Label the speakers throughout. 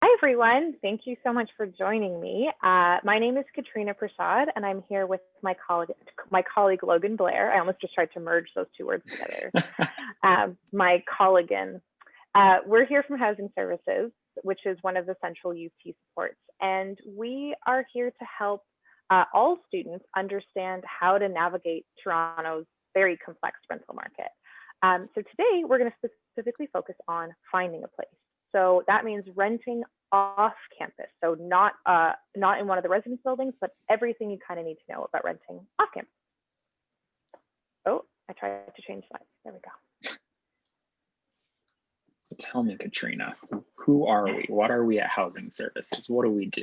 Speaker 1: Hi, everyone. Thank you so much for joining me. My name is Katrina Prasad, and I'm here with my colleague Logan Blair. I almost just tried to merge those two words together. My colleague. We're here from Housing Services, which is one of the central UT supports, and we are here to help all students understand how to navigate Toronto's very complex rental market. So today, we're going to specifically focus on finding a place. So that means renting off campus. So not in one of the residence buildings, but everything you kind of need to know about renting off campus. Oh, I tried to change slides. There we go.
Speaker 2: So tell me, Katrina, who are we? What are we at Housing Services? What do we do?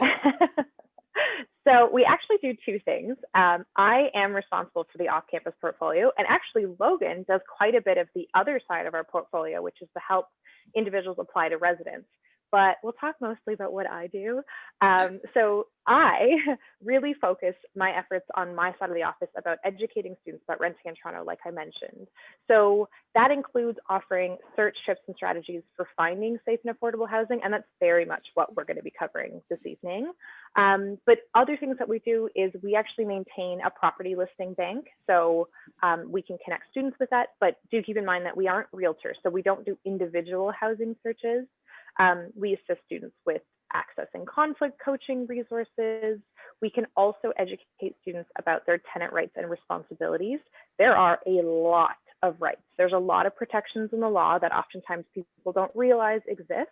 Speaker 1: So we actually do two things. I am responsible for the off-campus portfolio, and actually Logan does quite a bit of the other side of our portfolio, which is to help individuals apply to residence. But we'll talk mostly about what I do. So I really focus my efforts on my side of the office about educating students about renting in Toronto, like I mentioned. So that includes offering search tips and strategies for finding safe and affordable housing, and that's very much what we're going to be covering this evening. But other things that we do is we actually maintain a property listing bank. So we can connect students with that, but do keep in mind that we aren't realtors, so we don't do individual housing searches. We assist students with accessing conflict coaching resources. We can also educate students about their tenant rights and responsibilities. There are a lot of rights. There's a lot of protections in the law that oftentimes people don't realize exist.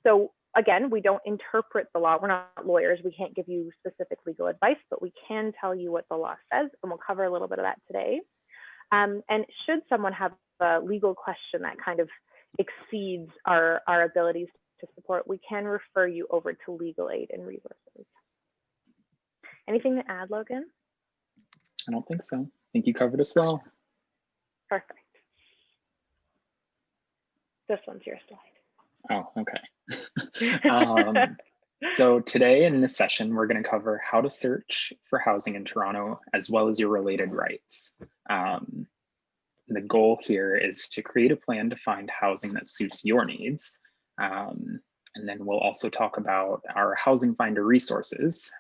Speaker 1: So again, we don't interpret the law. We're not lawyers. We can't give you specific legal advice, but we can tell you what the law says, and we'll cover a little bit of that today. And should someone have a legal question that kind of exceeds our abilities to support, we can refer you over to legal aid and resources. Anything to add, Logan?
Speaker 2: I don't think so. I think you covered us well.
Speaker 1: Perfect. This one's your slide.
Speaker 2: Oh, okay. So today in this session, we're going to cover how to search for housing in Toronto, as well as your related rights. The goal here is to create a plan to find housing that suits your needs. And then we'll also talk about our Housing Finder resources,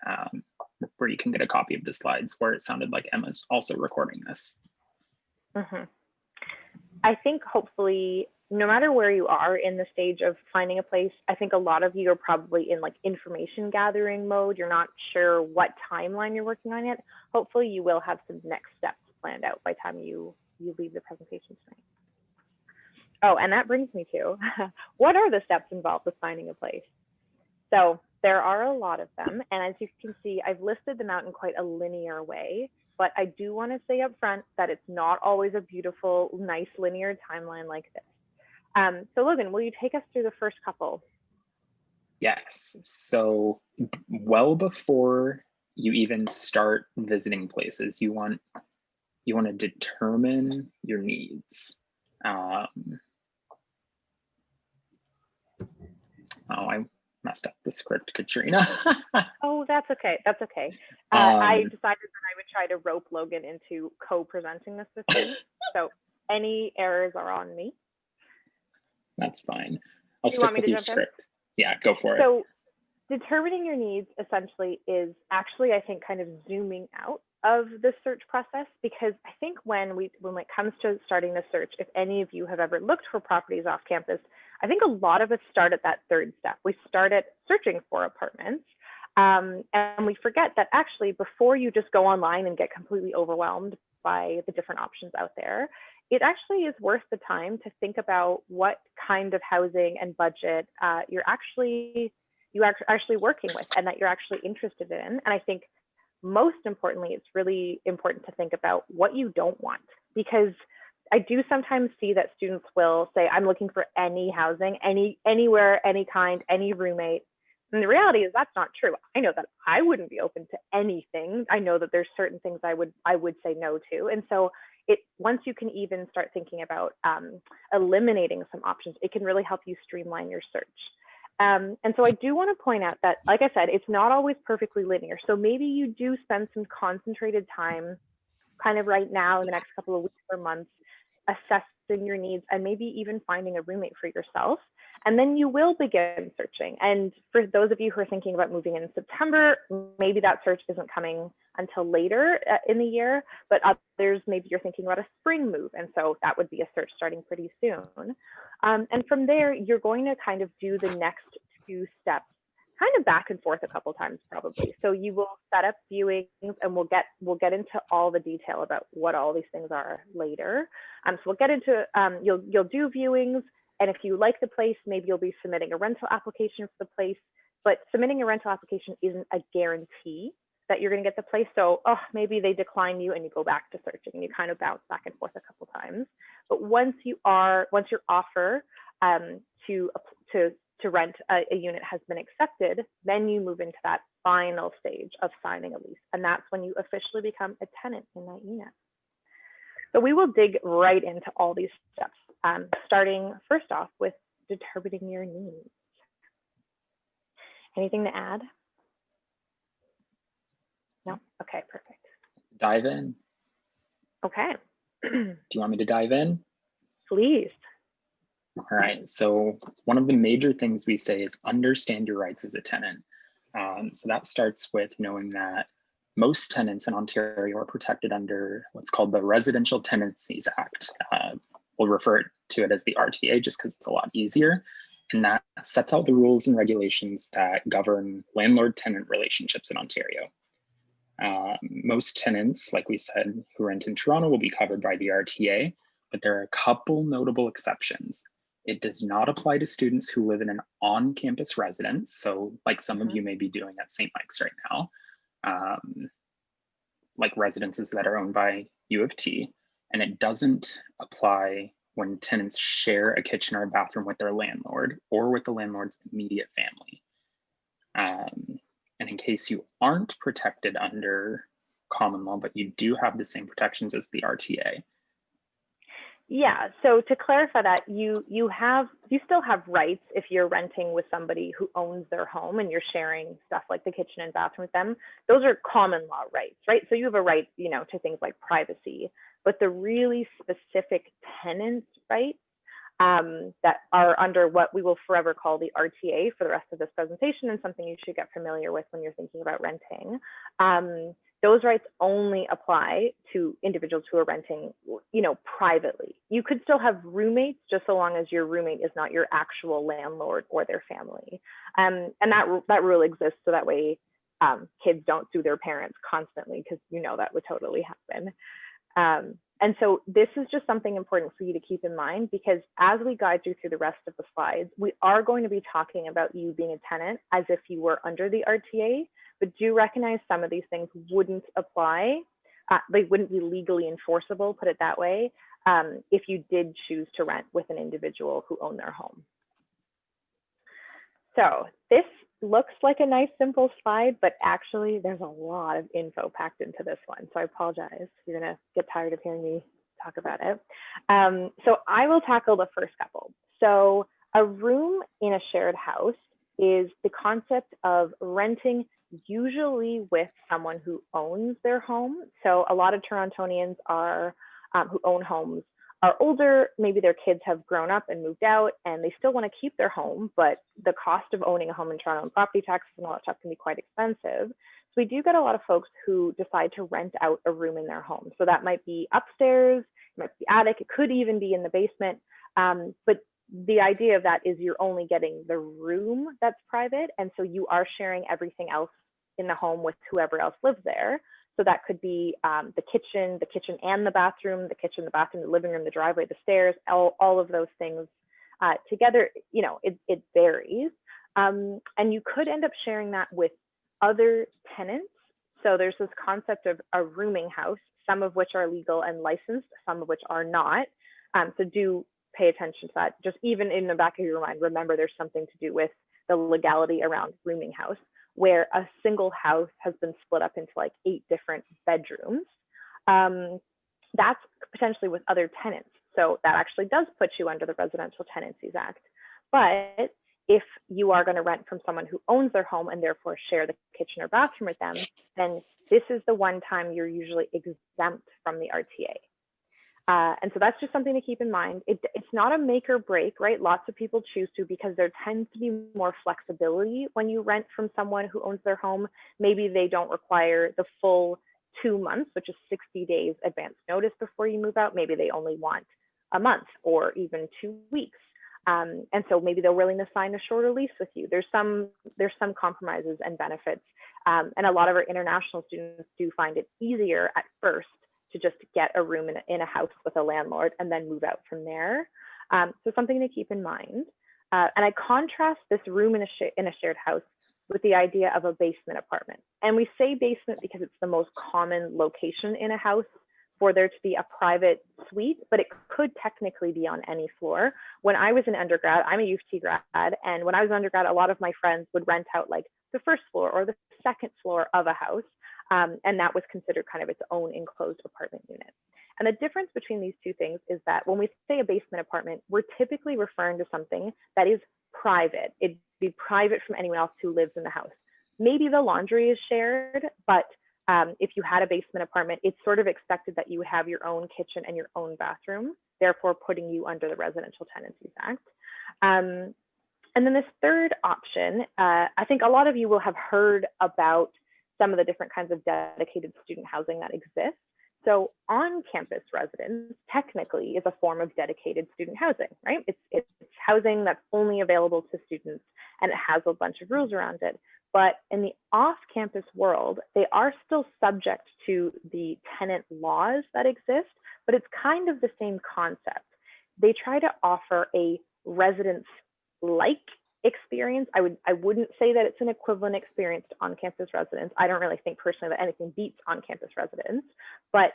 Speaker 2: where you can get a copy of the slides, where it sounded like Emma's also recording this.
Speaker 1: Mm-hmm. I think hopefully, no matter where you are in the stage of finding a place, I think a lot of you are probably in like information gathering mode. You're not sure what timeline you're working on yet. Hopefully you will have some next steps planned out by the time you leave the presentation tonight. Oh, and that brings me to, what are the steps involved with finding a place? So there are a lot of them. And as you can see, I've listed them out in quite a linear way, but I do want to say up front that it's not always a beautiful, nice linear timeline like this. So Logan, will you take us through the first couple?
Speaker 2: Yes, so well before you even start visiting places, you want to determine your needs. Oh, I messed up the script, Katrina.
Speaker 1: Oh, that's okay. That's okay. I decided that I would try to rope Logan into co-presenting this with me. So any errors are on me.
Speaker 2: That's fine. I'll stick with your script. Yeah, go for it.
Speaker 1: So determining your needs essentially is actually, I think, kind of zooming out of the search process, because I think when it comes to starting the search, if any of you have ever looked for properties off campus, I think a lot of us start at that third step. We start at searching for apartments, and we forget that actually before you just go online and get completely overwhelmed by the different options out there, it actually is worth the time to think about what kind of housing and budget you're actually working with and that you're actually interested in. And I think most importantly, it's really important to think about what you don't want, because I do sometimes see that students will say, I'm looking for any housing, anywhere, any kind, any roommate. And the reality is that's not true. I know that I wouldn't be open to anything. I know that there's certain things I would say no to. And so once you can even start thinking about eliminating some options, it can really help you streamline your search. And so I do want to point out that, like I said, it's not always perfectly linear. So maybe you do spend some concentrated time kind of right now in the next couple of weeks or months assessing your needs and maybe even finding a roommate for yourself. And then you will begin searching. And for those of you who are thinking about moving in September, maybe that search isn't coming until later in the year, but others, maybe you're thinking about a spring move. And so that would be a search starting pretty soon. And from there, you're going to kind of do the next 2 steps kind of back and forth a couple times probably. So you will set up viewings, and we'll get into all the detail about what all these things are later. So we'll get into you'll do viewings, and if you like the place, maybe you'll be submitting a rental application for the place. But submitting a rental application isn't a guarantee that you're going to get the place. So maybe they decline you and you go back to searching, and you kind of bounce back and forth a couple times. But once your offer to rent a unit has been accepted, then you move into that final stage of signing a lease. And that's when you officially become a tenant in that unit. So we will dig right into all these steps, starting first off with determining your needs. Anything to add? No? Okay, perfect.
Speaker 2: Dive in.
Speaker 1: Okay.
Speaker 2: Do you want me to dive in?
Speaker 1: Please.
Speaker 2: All right, so one of the major things we say is understand your rights as a tenant. So that starts with knowing that most tenants in Ontario are protected under what's called the Residential Tenancies Act. We'll refer to it as the RTA just because it's a lot easier. And that sets out the rules and regulations that govern landlord-tenant relationships in Ontario. Most tenants, like we said, who rent in Toronto will be covered by the RTA, but there are a couple notable exceptions. It does not apply to students who live in an on-campus residence. So like some of you may be doing at St. Mike's right now, like residences that are owned by U of T. And it doesn't apply when tenants share a kitchen or a bathroom with their landlord or with the landlord's immediate family. And in case you aren't protected under common law, but you do have the same protections as the RTA.
Speaker 1: Yeah, so to clarify that, you still have rights if you're renting with somebody who owns their home and you're sharing stuff like the kitchen and bathroom with them. Those are common law rights, right? So you have a right, to things like privacy, but the really specific tenant rights that are under what we will forever call the RTA for the rest of this presentation, and something you should get familiar with when you're thinking about renting. Those rights only apply to individuals who are renting, privately. You could still have roommates just so long as your roommate is not your actual landlord or their family. And that rule exists so that way kids don't sue their parents constantly, because that would totally happen. And so this is just something important for you to keep in mind, because as we guide you through the rest of the slides, we are going to be talking about you being a tenant as if you were under the RTA, but do recognize some of these things wouldn't apply. They wouldn't be legally enforceable, put it that way, if you did choose to rent with an individual who owned their home. So this looks like a nice, simple slide, but actually there's a lot of info packed into this one. So I apologize. You're gonna get tired of hearing me talk about it. So I will tackle the first couple. So a room in a shared house is the concept of renting usually with someone who owns their home. So a lot of Torontonians are who own homes are older, maybe their kids have grown up and moved out and they still want to keep their home, but the cost of owning a home in Toronto and property taxes and all that stuff can be quite expensive. So we do get a lot of folks who decide to rent out a room in their home. So that might be upstairs, it might be attic, it could even be in the basement. But the idea of that is you're only getting the room that's private. And so you are sharing everything else in the home with whoever else lives there. So that could be the kitchen and the bathroom, the living room, the driveway, the stairs, all of those things together. It varies. And you could end up sharing that with other tenants. So there's this concept of a rooming house, some of which are legal and licensed, some of which are not. So do pay attention to that. Just even in the back of your mind, remember there's something to do with the legality around rooming house, where a single house has been split up into like 8 different bedrooms. That's potentially with other tenants. So that actually does put you under the Residential Tenancies Act. But if you are going to rent from someone who owns their home and therefore share the kitchen or bathroom with them, then this is the one time you're usually exempt from the RTA. And so that's just something to keep in mind. It's not a make or break, right? Lots of people choose to because there tends to be more flexibility when you rent from someone who owns their home. Maybe they don't require the full 2 months, which is 60 days advance notice before you move out. Maybe they only want a month or even 2 weeks. And so maybe they're willing to sign a shorter lease with you. There's some compromises and benefits. And a lot of our international students do find it easier at first to just get a room in a house with a landlord and then move out from there. So something to keep in mind. And I contrast this room in a shared house with the idea of a basement apartment. And we say basement because it's the most common location in a house for there to be a private suite, but it could technically be on any floor. When I was an undergrad, I'm a U of T grad, and when I was an undergrad, a lot of my friends would rent out like the first floor or the second floor of a house, and that was considered kind of its own enclosed apartment unit. And the difference between these two things is that when we say a basement apartment, we're typically referring to something that is private. It'd be private from anyone else who lives in the house. Maybe the laundry is shared, but if you had a basement apartment, it's sort of expected that you would have your own kitchen and your own bathroom, therefore putting you under the Residential Tenancies Act. And then this third option, I think a lot of you will have heard about some of the different kinds of dedicated student housing that exist. So on-campus residence technically is a form of dedicated student housing, right? It's housing that's only available to students, and it has a bunch of rules around it. But in the off-campus world, they are still subject to the tenant laws that exist, but it's kind of the same concept. They try to offer a residence-like experience. I wouldn't say that it's an equivalent experience to on-campus residence. I don't really think personally that anything beats on-campus residence, but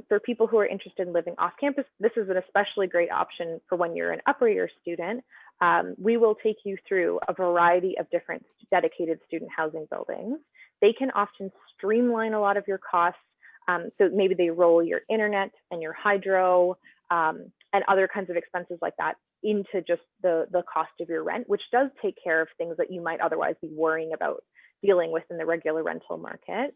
Speaker 1: for people who are interested in living off campus, this is an especially great option for when you're an upper year student. We will take you through a variety of different dedicated student housing buildings. They can often streamline a lot of your costs. So maybe they roll your internet and your hydro and other kinds of expenses like that into just the cost of your rent, which does take care of things that you might otherwise be worrying about dealing with in the regular rental market.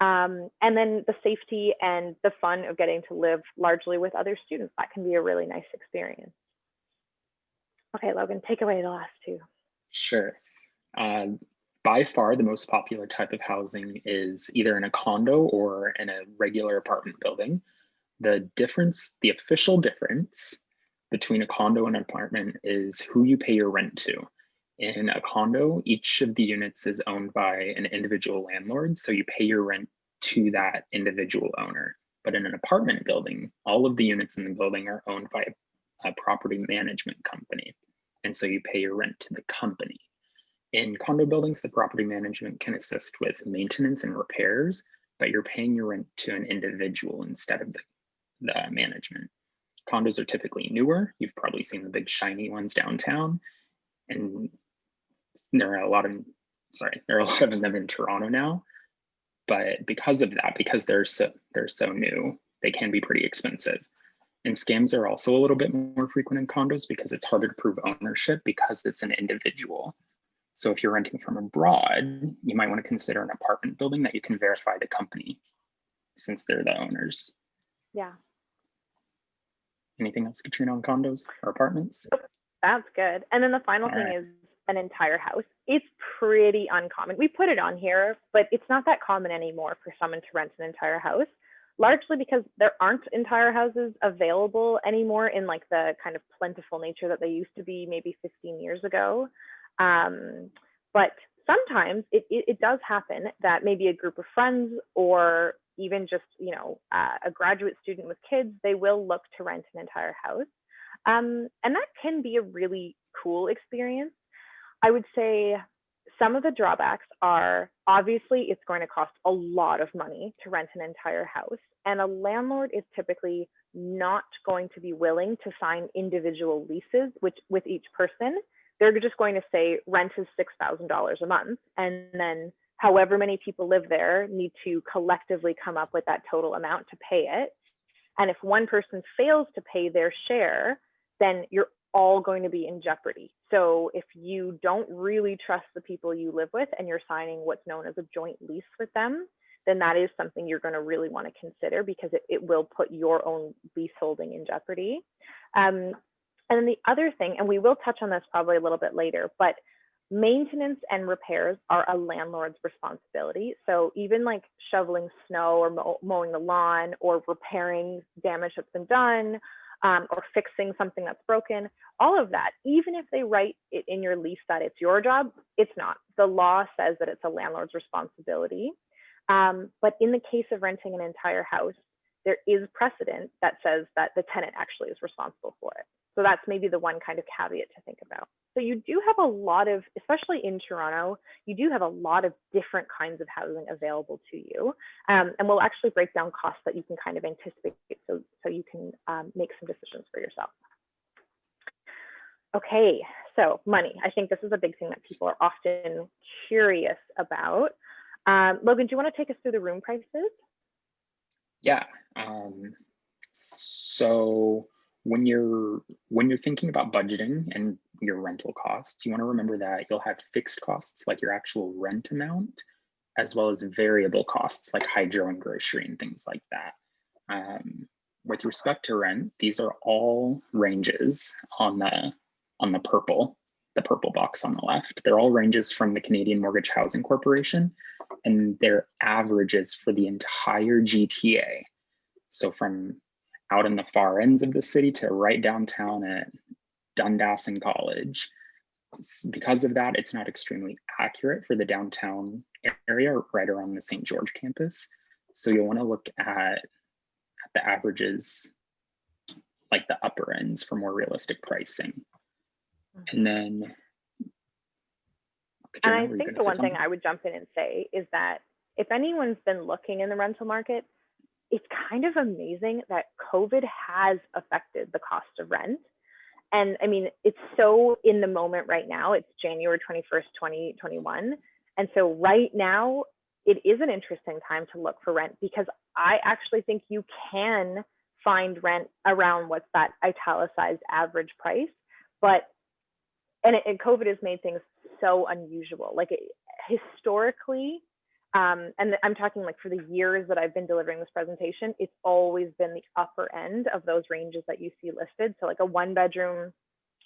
Speaker 1: And then the safety and the fun of getting to live largely with other students, that can be a really nice experience. Okay, Logan, take away the last two.
Speaker 2: Sure. By far, the most popular type of housing is either in a condo or in a regular apartment building. The official difference between a condo and an apartment is who you pay your rent to. In a condo, each of the units is owned by an individual landlord, so you pay your rent to that individual owner. But in an apartment building, all of the units in the building are owned by a property management company, and so you pay your rent to the company. In condo buildings, the property management can assist with maintenance and repairs, but you're paying your rent to an individual instead of the management. Condos are typically newer. You've probably seen the big shiny ones downtown, and there are a lot of them in Toronto now. But because of that, because they're so new, they can be pretty expensive. And scams are also a little bit more frequent in condos because it's harder to prove ownership because it's an individual. So if you're renting from abroad, you might want to consider an apartment building that you can verify the company since they're the owners.
Speaker 1: Yeah.
Speaker 2: Anything else, Katrina, on condos or apartments?
Speaker 1: That's good. And then the final thing is an entire house. It's pretty uncommon. We put it on here, but it's not that common anymore for someone to rent an entire house, largely because there aren't entire houses available anymore in like the kind of plentiful nature that they used to be maybe 15 years ago. But sometimes it does happen that maybe a group of friends or even just, a graduate student with kids, they will look to rent an entire house. And that can be a really cool experience. I would say some of the drawbacks are obviously it's going to cost a lot of money to rent an entire house. And a landlord is typically not going to be willing to sign individual leases with each person. They're just going to say rent is $6,000 a month. And then however many people live there need to collectively come up with that total amount to pay it. And if one person fails to pay their share, then you're all going to be in jeopardy. So if you don't really trust the people you live with and you're signing what's known as a joint lease with them, then that is something you're going to really want to consider, because it will put your own leaseholding in jeopardy. And then the other thing, and we will touch on this probably a little bit later, but maintenance and repairs are a landlord's responsibility. So even like shoveling snow or mowing the lawn or repairing damage that's been done, or fixing something that's broken, all of that, even if they write it in your lease that it's your job, it's not. The law says that it's a landlord's responsibility. But in the case of renting an entire house, there is precedent that says that the tenant actually is responsible for it. So that's maybe the one kind of caveat to think about. So you do have a lot of, especially in Toronto, you do have a lot of different kinds of housing available to you. And we'll actually break down costs that you can kind of anticipate, so you can make some decisions for yourself. Okay, so money. I think this is a big thing that people are often curious about. Logan, do you want to take us through the room prices?
Speaker 2: Yeah. So when you're thinking about budgeting and your rental costs, you want to remember that you'll have fixed costs like your actual rent amount, as well as variable costs like hydro and grocery and things like that. With respect to rent, these are all ranges on the purple box on the left. They're all ranges from the Canadian Mortgage Housing Corporation, and they're averages for the entire GTA. So from out in the far ends of the city to right downtown at Dundas and College. Because of that, it's not extremely accurate for the downtown area right around the St. George campus. So you'll want to look at the averages, like the upper ends, for more realistic pricing. And then,
Speaker 1: and I think the one thing I would jump in and say is that if anyone's been looking in the rental market, it's kind of amazing that COVID has affected the cost of rent. And I mean, it's so in the moment right now. It's January 21st, 2021. And so right now, it is an interesting time to look for rent, because I actually think you can find rent around what's that italicized average price. But, and COVID has made things so unusual. Like historically, and I'm talking like for the years that I've been delivering this presentation, it's always been the upper end of those ranges that you see listed. So like a 1-bedroom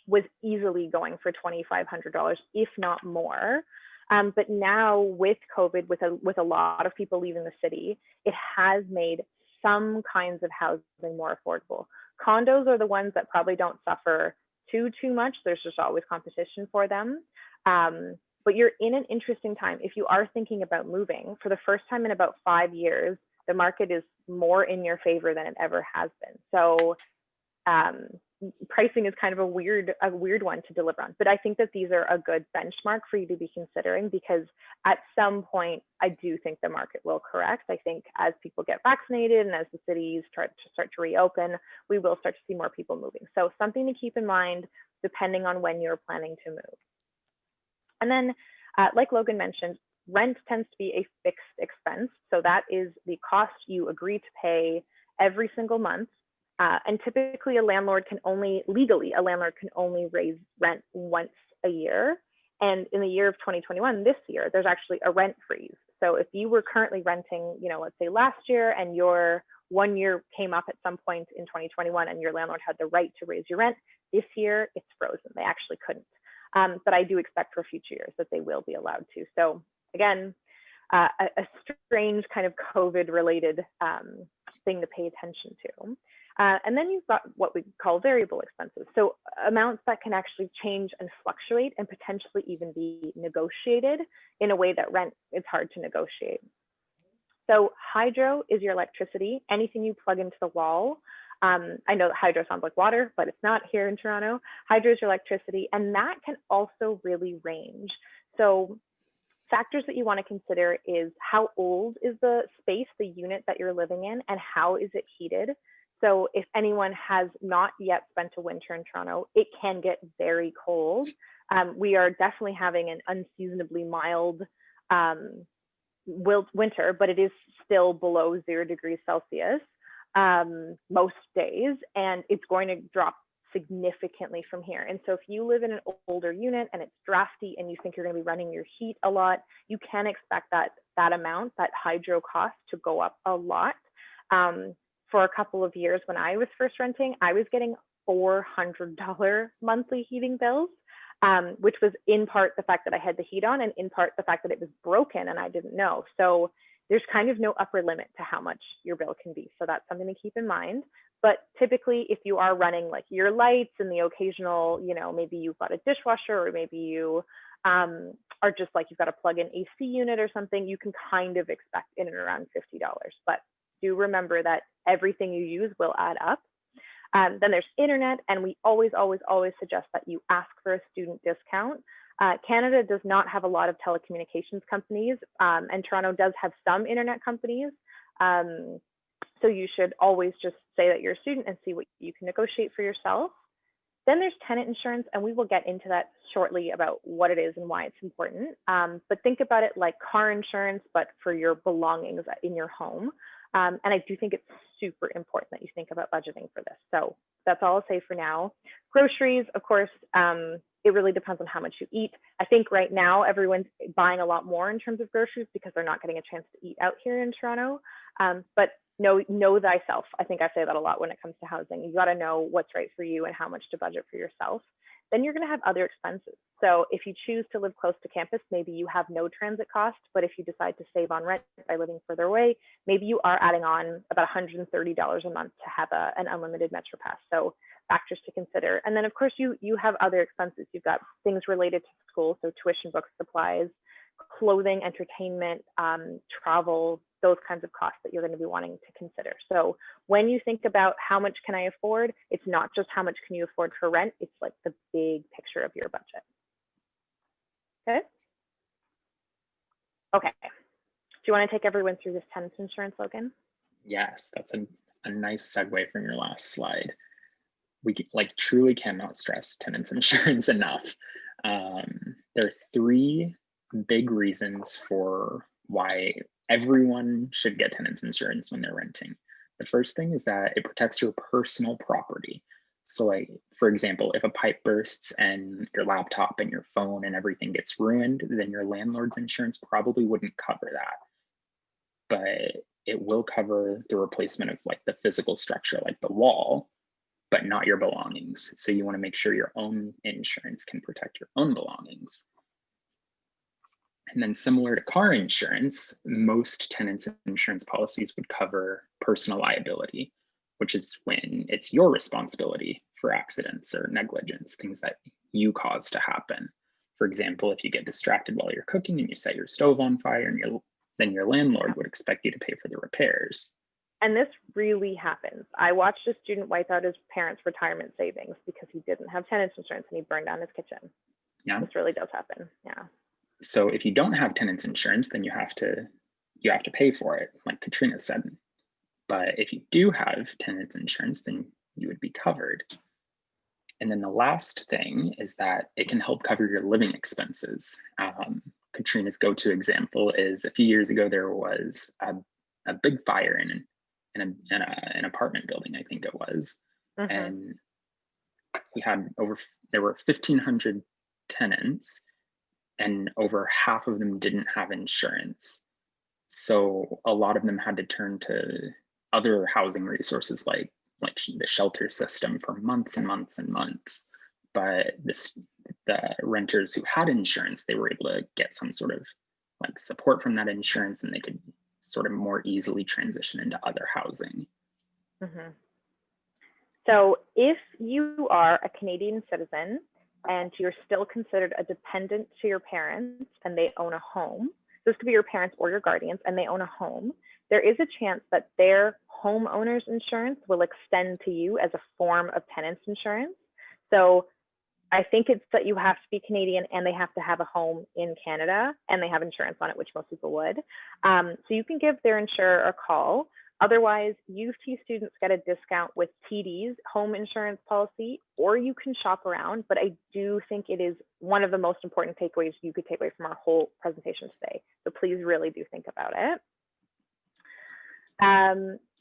Speaker 1: was easily going for $2,500, if not more. But now with COVID, with a lot of people leaving the city, it has made some kinds of housing more affordable. Condos are the ones that probably don't suffer too much. There's just always competition for them. But you're in an interesting time. If you are thinking about moving, for the first time in about 5 years, the market is more in your favor than it ever has been. So pricing is kind of a weird one to deliver on. But I think that these are a good benchmark for you to be considering, because at some point, I do think the market will correct. I think as people get vaccinated and as the cities start to reopen, we will start to see more people moving. So something to keep in mind, depending on when you're planning to move. And then, like Logan mentioned, rent tends to be a fixed expense. So that is the cost you agree to pay every single month. And typically legally, a landlord can only raise rent once a year. And in the year of 2021, this year, there's actually a rent freeze. So if you were currently renting, let's say last year, and your 1 year came up at some point in 2021 and your landlord had the right to raise your rent, this year it's frozen. They actually couldn't. But I do expect for future years that they will be allowed to. So again, a strange kind of COVID-related thing to pay attention to. And then you've got what we call variable expenses. So amounts that can actually change and fluctuate and potentially even be negotiated in a way that rent is hard to negotiate. So hydro is your electricity, anything you plug into the wall. I know that hydro sounds like water, but it's not here in Toronto. Hydro is your electricity, and that can also really range. So factors that you want to consider is how old is the space, the unit that you're living in, and how is it heated? So if anyone has not yet spent a winter in Toronto, it can get very cold. We are definitely having an unseasonably mild winter, but it is still below 0 degrees Celsius most days, and it's going to drop significantly from here. And so if you live in an older unit and it's drafty and you think you're going to be running your heat a lot, you can expect that that amount, that hydro cost, to go up a lot. For a couple of years when I was first renting, I was getting $400 monthly heating bills, which was in part the fact that I had the heat on and in part the fact that it was broken and I didn't know. So there's kind of no upper limit to how much your bill can be. So that's something to keep in mind. But typically, if you are running like your lights and the occasional, you know, maybe you've got a dishwasher, or maybe you are just like you've got a plug-in AC unit or something, you can kind of expect in and around $50. But do remember that everything you use will add up. Then there's internet, and we always suggest that you ask for a student discount. Canada does not have a lot of telecommunications companies, and Toronto does have some internet companies. So you should always just say that you're a student and see what you can negotiate for yourself. Then there's tenant insurance, and we will get into that shortly about what it is and why it's important. But think about it like car insurance, but for your belongings in your home. And I do think it's super important that you think about budgeting for this. So that's all I'll say for now. Groceries, of course, it really depends on how much you eat. I think right now everyone's buying a lot more in terms of groceries because they're not getting a chance to eat out here in Toronto. But know thyself. I think I say that a lot when it comes to housing. You got to know what's right for you and how much to budget for yourself. Then you're going to have other expenses. So if you choose to live close to campus, maybe you have no transit cost, but if you decide to save on rent by living further away, maybe you are adding on about $130 a month to have an unlimited Metro Pass. So factors to consider. And then of course you have other expenses. You've got things related to school, so tuition, books, supplies, clothing, entertainment, travel, those kinds of costs that you're going to be wanting to consider. So when you think about how much can I afford, it's not just how much can you afford for rent, it's like the big picture of your budget. Okay. Okay. Do you want to take everyone through this tenants insurance, Logan?
Speaker 2: Yes, that's a nice segue from your last slide. We like truly cannot stress tenants insurance enough. There are three big reasons for why everyone should get tenants insurance when they're renting. The first thing is that it protects your personal property. So like, for example, if a pipe bursts and your laptop and your phone and everything gets ruined, then your landlord's insurance probably wouldn't cover that. But it will cover the replacement of like the physical structure, like the wall, but not your belongings. So you want to make sure your own insurance can protect your own belongings. And then similar to car insurance, most tenants insurance policies would cover personal liability, which is when it's your responsibility for accidents or negligence, things that you cause to happen. For example, if you get distracted while you're cooking and you set your stove on fire, and then your landlord would expect you to pay for the repairs.
Speaker 1: And this really happens. I watched a student wipe out his parents' retirement savings because he didn't have tenants insurance and he burned down his kitchen. Yeah. This really does happen. Yeah.
Speaker 2: So if you don't have tenants insurance, then you have to pay for it, like Katrina said. But if you do have tenants insurance, then you would be covered. And then the last thing is that it can help cover your living expenses. Katrina's go-to example is a few years ago, there was a big fire in an apartment building, I think it was. Mm-hmm. And there were 1,500 tenants, and over half of them didn't have insurance. So a lot of them had to turn to other housing resources like the shelter system for months and months and months. But the renters who had insurance, they were able to get some sort of like support from that insurance, and they could sort of more easily transition into other housing.
Speaker 1: Mm-hmm. So if you are a Canadian citizen and you're still considered a dependent to your parents and they own a home, this could be your parents or your guardians, and they own a home, there is a chance that their homeowner's insurance will extend to you as a form of tenant's insurance. So I think it's that you have to be Canadian and they have to have a home in Canada and they have insurance on it, which most people would. So you can give their insurer a call. Otherwise, U of T students get a discount with TD's home insurance policy, or you can shop around. But I do think it is one of the most important takeaways you could take away from our whole presentation today. So please really do think about it.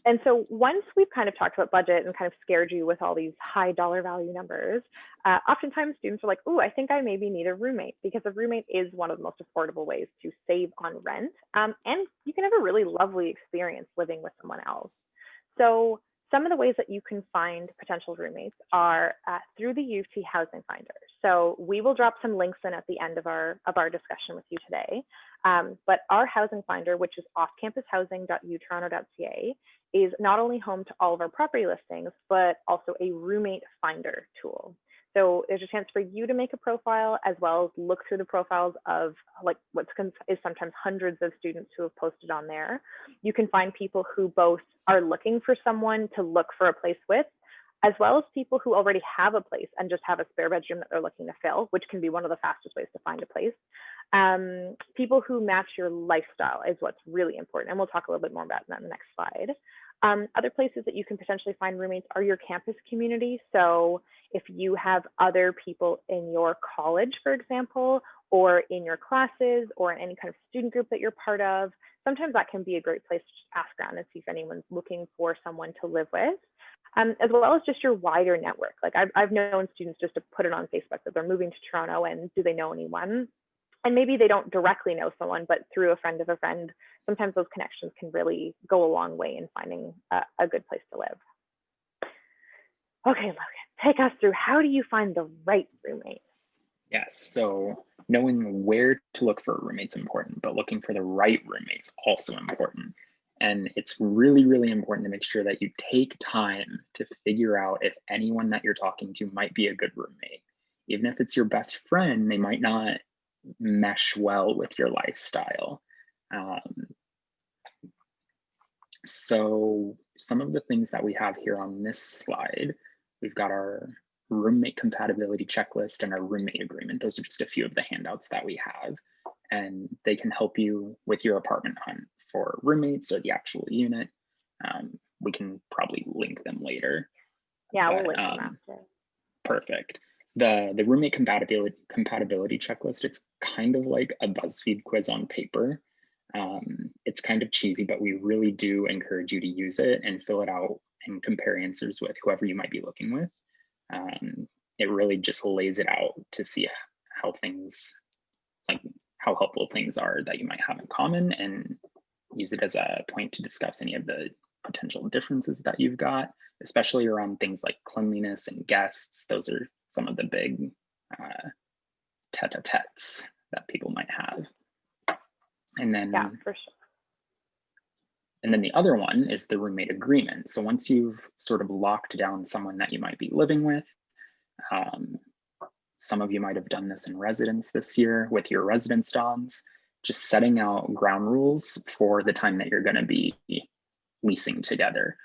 Speaker 1: And so once we've kind of talked about budget and kind of scared you with all these high dollar value numbers, oftentimes students are like, "Ooh, I think I maybe need a roommate," because a roommate is one of the most affordable ways to save on rent. And you can have a really lovely experience living with someone else. So some of the ways that you can find potential roommates are through the U of T Housing Finder. So we will drop some links in at the end of our discussion with you today. But our housing finder, which is offcampushousing.utoronto.ca, is not only home to all of our property listings, but also a roommate finder tool. So there's a chance for you to make a profile, as well as look through the profiles of like what is sometimes hundreds of students who have posted on there. You can find people who both are looking for someone to look for a place with, as well as people who already have a place and just have a spare bedroom that they're looking to fill, which can be one of the fastest ways to find a place. People who match your lifestyle is what's really important. And we'll talk a little bit more about that in the next slide. Other places that you can potentially find roommates are your campus community. So if you have other people in your college, for example, or in your classes, or in any kind of student group that you're part of, sometimes that can be a great place to just ask around and see if anyone's looking for someone to live with. As well as just your wider network. Like I've known students just to put it on Facebook that they're moving to Toronto and do they know anyone? And maybe they don't directly know someone, but through a friend of a friend, sometimes those connections can really go a long way in finding a good place to live. Okay, Logan, take us through, how do you find the right roommate?
Speaker 2: Yes, so knowing where to look for a roommate's important, but looking for the right roommate's also important. And it's really, really important to make sure that you take time to figure out if anyone that you're talking to might be a good roommate. Even if it's your best friend, they might not mesh well with your lifestyle. So some of the things that we have here on this slide, we've got our roommate compatibility checklist and our roommate agreement. Those are just a few of the handouts that we have, and they can help you with your apartment hunt for roommates or the actual unit. We can probably link them later.
Speaker 1: Yeah, we'll link them after.
Speaker 2: Perfect. The roommate compatibility checklist, it's kind of like a BuzzFeed quiz on paper. It's kind of cheesy, but we really do encourage you to use it and fill it out and compare answers with whoever you might be looking with. It really just lays it out to see how things, like how helpful things are that you might have in common, and use it as a point to discuss any of the potential differences that you've got, especially around things like cleanliness and guests. Those are some of the big tete-a-tetes that people might have. And then,
Speaker 1: yeah, for sure.
Speaker 2: And then the other one is the roommate agreement. So once you've sort of locked down someone that you might be living with, some of you might have done this in residence this year with your residence dons, just setting out ground rules for the time that you're going to be leasing together,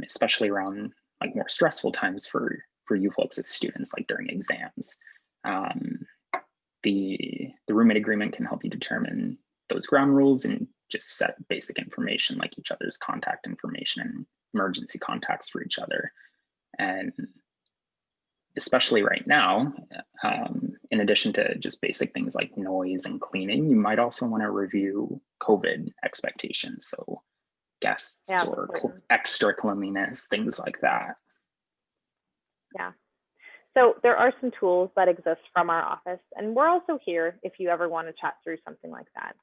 Speaker 2: especially around like more stressful times for you folks as students, like during exams. The roommate agreement can help you determine those ground rules and just set basic information like each other's contact information and emergency contacts for each other. And especially right now, in addition to just basic things like noise and cleaning, you might also want to review COVID expectations. So guests or extra cleanliness, things like that.
Speaker 1: Yeah. So there are some tools that exist from our office, and we're also here if you ever want to chat through something like that.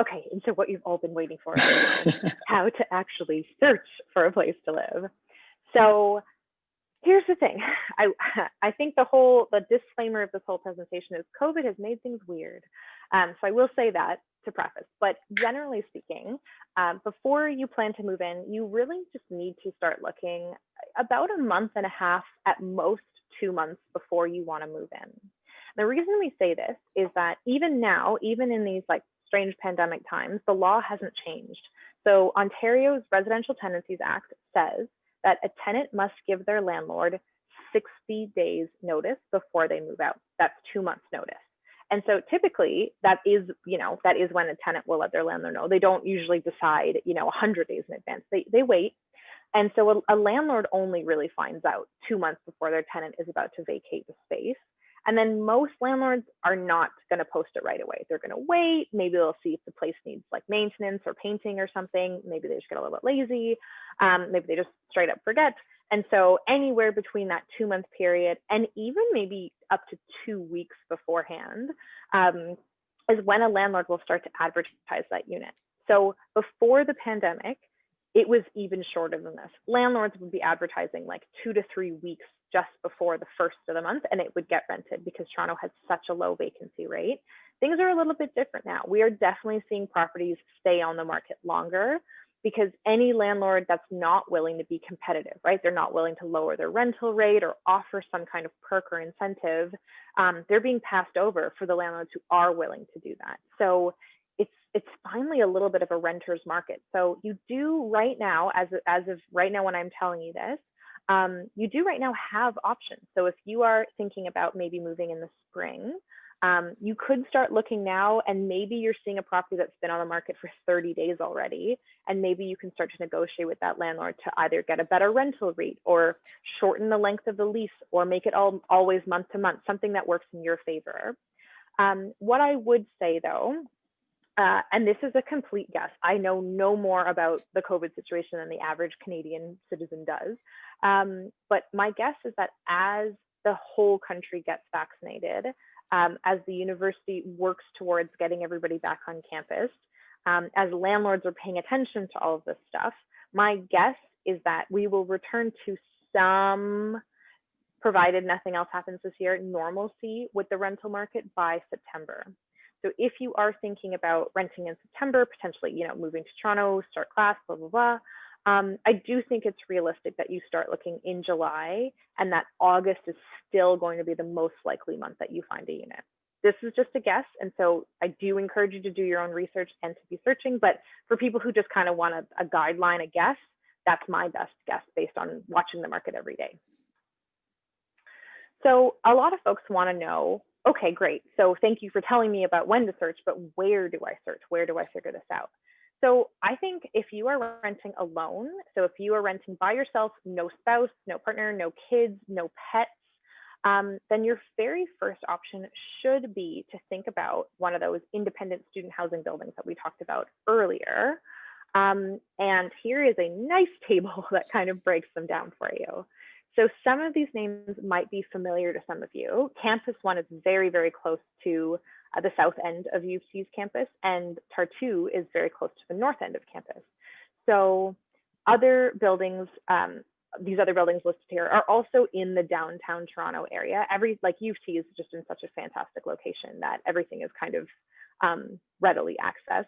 Speaker 1: Okay, and so what you've all been waiting for is how to actually search for a place to live. So here's the thing. I think the disclaimer of this whole presentation is COVID has made things weird. So I will say that to preface, but generally speaking, before you plan to move in, you really just need to start looking about a month and a half, at most 2 months before you want to move in. The reason we say this is that even now, even in these like strange pandemic times, the law hasn't changed. So Ontario's Residential Tenancies Act says that a tenant must give their landlord 60 days notice before they move out. That's 2 months notice. And so typically that is when a tenant will let their landlord know. They don't usually decide, 100 days in advance. They wait. And so a landlord only really finds out 2 months before their tenant is about to vacate the space. And then most landlords are not going to post it right away. They're going to wait. Maybe they'll see if the place needs like maintenance or painting or something. Maybe they just get a little bit lazy. Maybe they just straight up forget. And so anywhere between that 2-month period and even maybe up to 2 weeks beforehand is when a landlord will start to advertise that unit. So before the pandemic, it was even shorter than this. Landlords would be advertising like 2 to 3 weeks just before the first of the month, and it would get rented because Toronto has such a low vacancy rate. Things are a little bit different now. We are definitely seeing properties stay on the market longer because any landlord that's not willing to be competitive, right? They're not willing to lower their rental rate or offer some kind of perk or incentive. They're being passed over for the landlords who are willing to do that. So it's finally a little bit of a renter's market. So you do right now, as of right now when I'm telling you this, you do right now have options. So if you are thinking about maybe moving in the spring, you could start looking now, and maybe you're seeing a property that's been on the market for 30 days already, and maybe you can start to negotiate with that landlord to either get a better rental rate or shorten the length of the lease or make it always month to month, something that works in your favor. What I would say though, and this is a complete guess, I know no more about the COVID situation than the average Canadian citizen does. But my guess is that as the whole country gets vaccinated, as the university works towards getting everybody back on campus, as landlords are paying attention to all of this stuff, my guess is that we will return to some, provided nothing else happens this year, normalcy with the rental market by September. So if you are thinking about renting in September, potentially, moving to Toronto, start class, blah, blah, blah, I do think it's realistic that you start looking in July, and that August is still going to be the most likely month that you find a unit. This is just a guess, and so I do encourage you to do your own research and to be searching, but for people who just kind of want a guideline, a guess, that's my best guess based on watching the market every day. So a lot of folks want to know, okay, great. So thank you for telling me about when to search, but where do I search? Where do I figure this out? So I think if you are renting alone, so if you are renting by yourself, no spouse, no partner, no kids, no pets, then your very first option should be to think about one of those independent student housing buildings that we talked about earlier. And here is a nice table that kind of breaks them down for you. So some of these names might be familiar to some of you. Campus One is very, very close to the south end of U of T's campus, and Tartu is very close to the north end of campus. So other buildings, these other buildings listed here are also in the downtown Toronto area. Like U of T is just in such a fantastic location that everything is kind of readily accessed.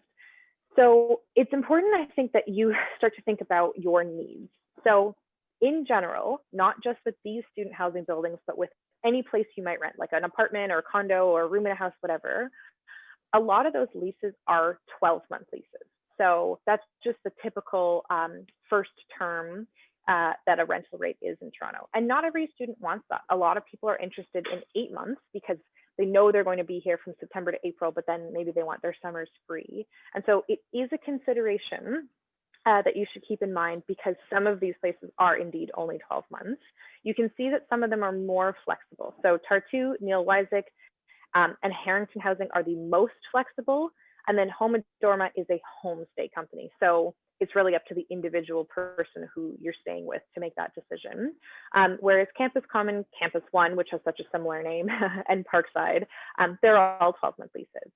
Speaker 1: So it's important, I think, that you start to think about your needs. So in general, not just with these student housing buildings, but with any place you might rent, like an apartment or a condo or a room in a house, whatever, a lot of those leases are 12-month leases. So that's just the typical first term that a rental rate is in Toronto. And not every student wants that. A lot of people are interested in 8 months because they know they're going to be here from September to April, but then maybe they want their summers free. And so it is a consideration that you should keep in mind, because some of these places are indeed only 12 months. You can see that some of them are more flexible. So Tartu, Neil Wyzik, and Harrington Housing are the most flexible. And then Home Adorma is a homestay company. So it's really up to the individual person who you're staying with to make that decision. Whereas Campus Common, Campus One, which has such a similar name, and Parkside, they're all 12-month leases.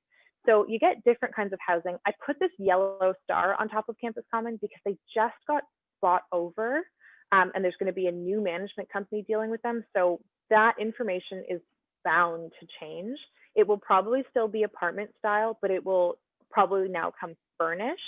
Speaker 1: So you get different kinds of housing. I put this yellow star on top of Campus Common because they just got bought over, and there's going to be a new management company dealing with them. So that information is bound to change. It will probably still be apartment style, but it will probably now come furnished.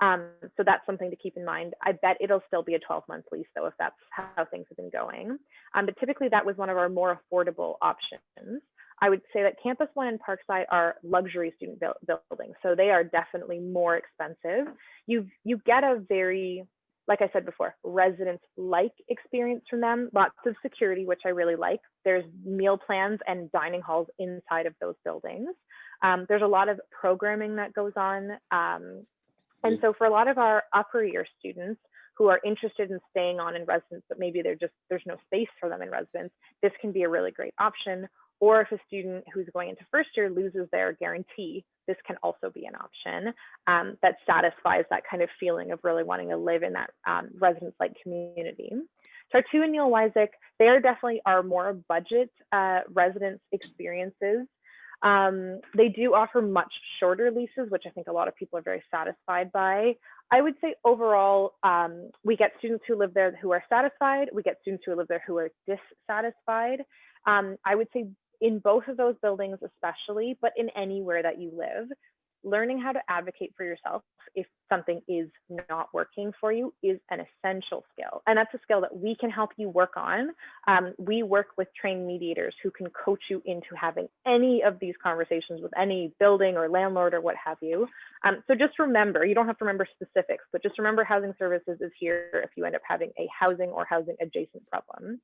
Speaker 1: So that's something to keep in mind. I bet it'll still be a 12-month lease though, if that's how things have been going. But typically that was one of our more affordable options. I would say that Campus One and Parkside are luxury student buildings, so they are definitely more expensive. You get a very, like I said before, residence-like experience from them. Lots of security, which I really like. There's meal plans and dining halls inside of those buildings. There's a lot of programming that goes on. And so for a lot of our upper year students who are interested in staying on in residence, but maybe there's no space for them in residence, this can be a really great option. Or if a student who's going into first year loses their guarantee, this can also be an option that satisfies that kind of feeling of really wanting to live in that residence-like community. Tartu and Neil Wyzik, they are definitely our more budget residence experiences. They do offer much shorter leases, which I think a lot of people are very satisfied by. I would say overall, we get students who live there who are satisfied. We get students who live there who are dissatisfied. I would say in both of those buildings especially, but in anywhere that you live, learning how to advocate for yourself if something is not working for you is an essential skill. And that's a skill that we can help you work on. We work with trained mediators who can coach you into having any of these conversations with any building or landlord or what have you. So just remember, you don't have to remember specifics, but just remember Housing Services is here if you end up having a housing or housing adjacent problem.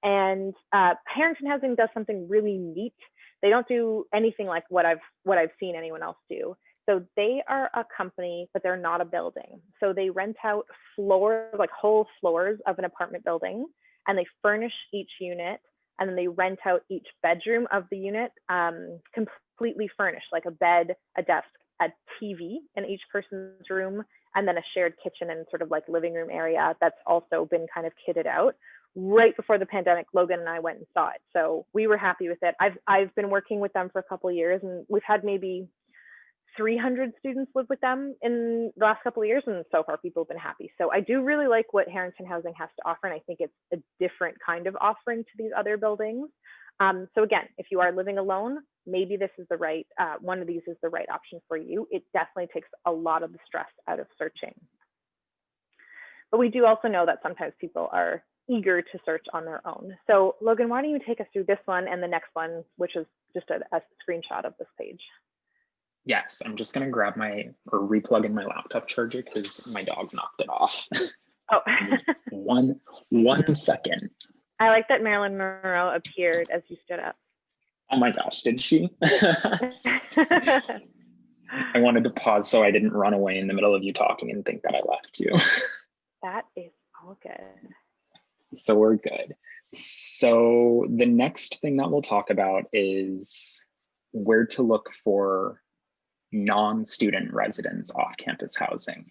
Speaker 1: Harrington Housing does something really neat. They don't do anything like what I've seen anyone else do. So they are a company, but they're not a building. So they rent out floors, like whole floors of an apartment building, and they furnish each unit, and then they rent out each bedroom of the unit completely furnished, like a bed, a desk, a TV in each person's room, and then a shared kitchen and sort of like living room area that's also been kind of kitted out. Right before the pandemic, Logan and I went and saw it. So we were happy with it. I've been working with them for a couple of years, and we've had maybe 300 students live with them in the last couple of years, and so far people have been happy. So I do really like what Harrington Housing has to offer, and I think it's a different kind of offering to these other buildings. So again, if you are living alone, maybe this is the right, one of these is the right option for you. It definitely takes a lot of the stress out of searching. But we do also know that sometimes people are eager to search on their own. So Logan, why don't you take us through this one and the next one, which is just a screenshot of this page.
Speaker 2: Yes, I'm just gonna grab replug in my laptop charger because my dog knocked it off.
Speaker 1: Oh.
Speaker 2: one second.
Speaker 1: I like that Marilyn Monroe appeared as you stood up.
Speaker 2: Oh my gosh, did she? I wanted to pause so I didn't run away in the middle of you talking and think that I left you.
Speaker 1: That is all good.
Speaker 2: So we're good. So the next thing that we'll talk about is where to look for non-student residents off-campus housing.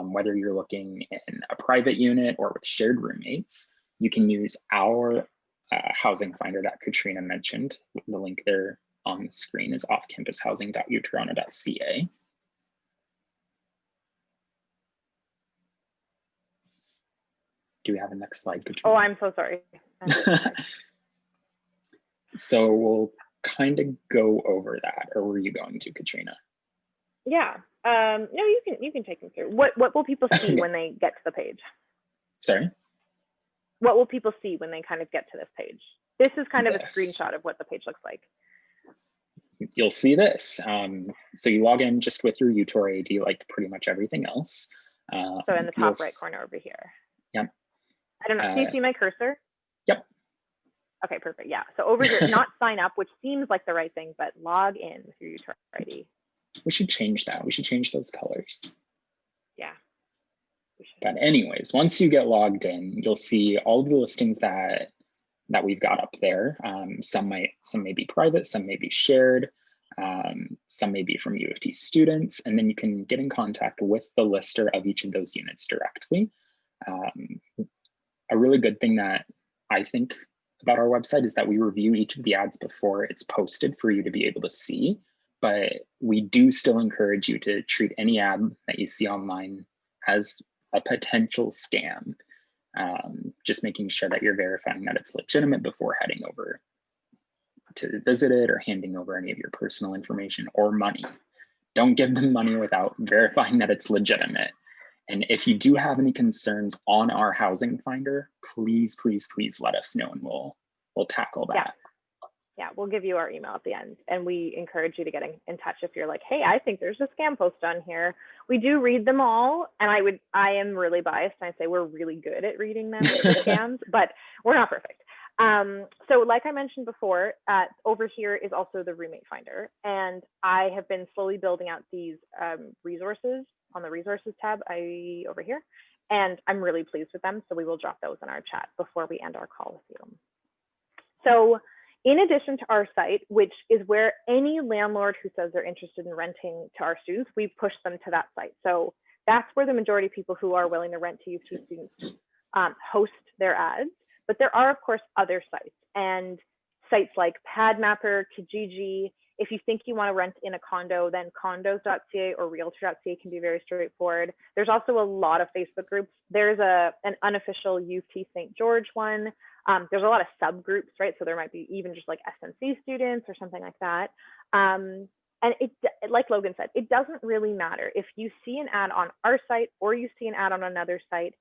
Speaker 2: Whether you're looking in a private unit or with shared roommates, you can use our housing finder that Katrina mentioned. The link there on the screen is offcampushousing.utoronto.ca. Do we have a next slide, Katrina?
Speaker 1: Oh, I'm so sorry.
Speaker 2: So we'll kind of go over that, or were you going to, Katrina?
Speaker 1: Yeah. No, you can take them through. What will people see when they get to the page?
Speaker 2: Sorry?
Speaker 1: What will people see when they kind of get to this page? This is kind of a screenshot of what the page looks like.
Speaker 2: You'll see this. So you log in just with your UTOR ID like pretty much everything else.
Speaker 1: So in the top right corner over here.
Speaker 2: Yep.
Speaker 1: I don't know, can you see my cursor?
Speaker 2: Yep.
Speaker 1: Okay, perfect, yeah. So over here, not sign up, which seems like the right thing, but log in with your UTOR ID.
Speaker 2: We should change that. We should change those colors.
Speaker 1: Yeah.
Speaker 2: But anyways, once you get logged in, you'll see all of the listings that we've got up there. Some may be private, some may be shared, some may be from U of T students, and then you can get in contact with the lister of each of those units directly. A really good thing that I think about our website is that we review each of the ads before it's posted for you to be able to see, but we do still encourage you to treat any ad that you see online as a potential scam. Just making sure that you're verifying that it's legitimate before heading over to visit it or handing over any of your personal information or money. Don't give them money without verifying that it's legitimate. And if you do have any concerns on our housing finder, please, please, please let us know and we'll tackle that.
Speaker 1: Yeah, we'll give you our email at the end, and we encourage you to get in touch if you're like, hey, I think there's a scam post on here. We do read them all, and I am really biased, and I say we're really good at reading them, the scams, but we're not perfect. So like I mentioned before, over here is also the roommate finder, and I have been slowly building out these resources on the resources tab over here, and I'm really pleased with them, so we will drop those in our chat before we end our call with you. So in addition to our site, which is where any landlord who says they're interested in renting to our students, we push them to that site. So that's where the majority of people who are willing to rent to UT students host their ads. But there are, of course, other sites, and sites like PadMapper, Kijiji. If you think you want to rent in a condo, then condos.ca or realtor.ca can be very straightforward. There's also a lot of Facebook groups. There's an unofficial UT St. George one. There's a lot of subgroups, right? So there might be even just like SNC students or something like that. And it, like Logan said, it doesn't really matter if you see an ad on our site or you see an ad on another site.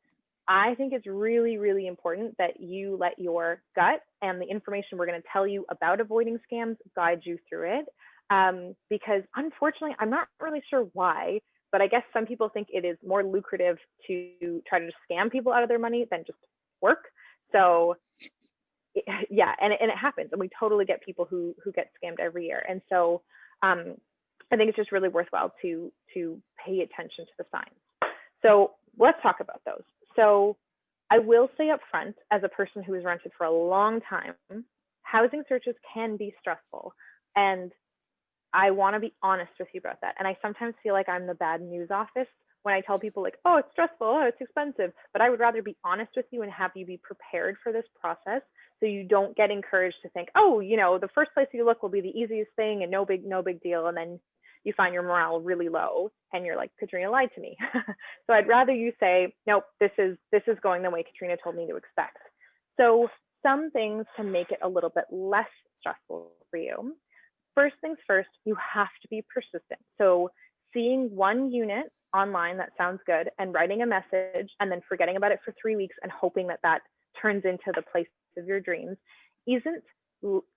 Speaker 1: I think it's really, really important that you let your gut and the information we're going to tell you about avoiding scams guide you through it. Because unfortunately, I'm not really sure why, but I guess some people think it is more lucrative to try to just scam people out of their money than just work. So yeah, and it happens, and we totally get people who get scammed every year. And so I think it's just really worthwhile to pay attention to the signs. So let's talk about those. So I will say up front, as a person who has rented for a long time, housing searches can be stressful. And I want to be honest with you about that. And I sometimes feel like I'm the bad news office when I tell people like, oh, it's stressful, oh, it's expensive. But I would rather be honest with you and have you be prepared for this process, so you don't get encouraged to think, oh, you know, the first place you look will be the easiest thing and no big deal. And then you find your morale really low and you're like, Katrina lied to me. So I'd rather you say, nope, this is going the way Katrina told me to expect. So some things to make it a little bit less stressful for you. First things first, you have to be persistent. So seeing one unit online that sounds good and writing a message and then forgetting about it for 3 weeks and hoping that that turns into the place of your dreams isn't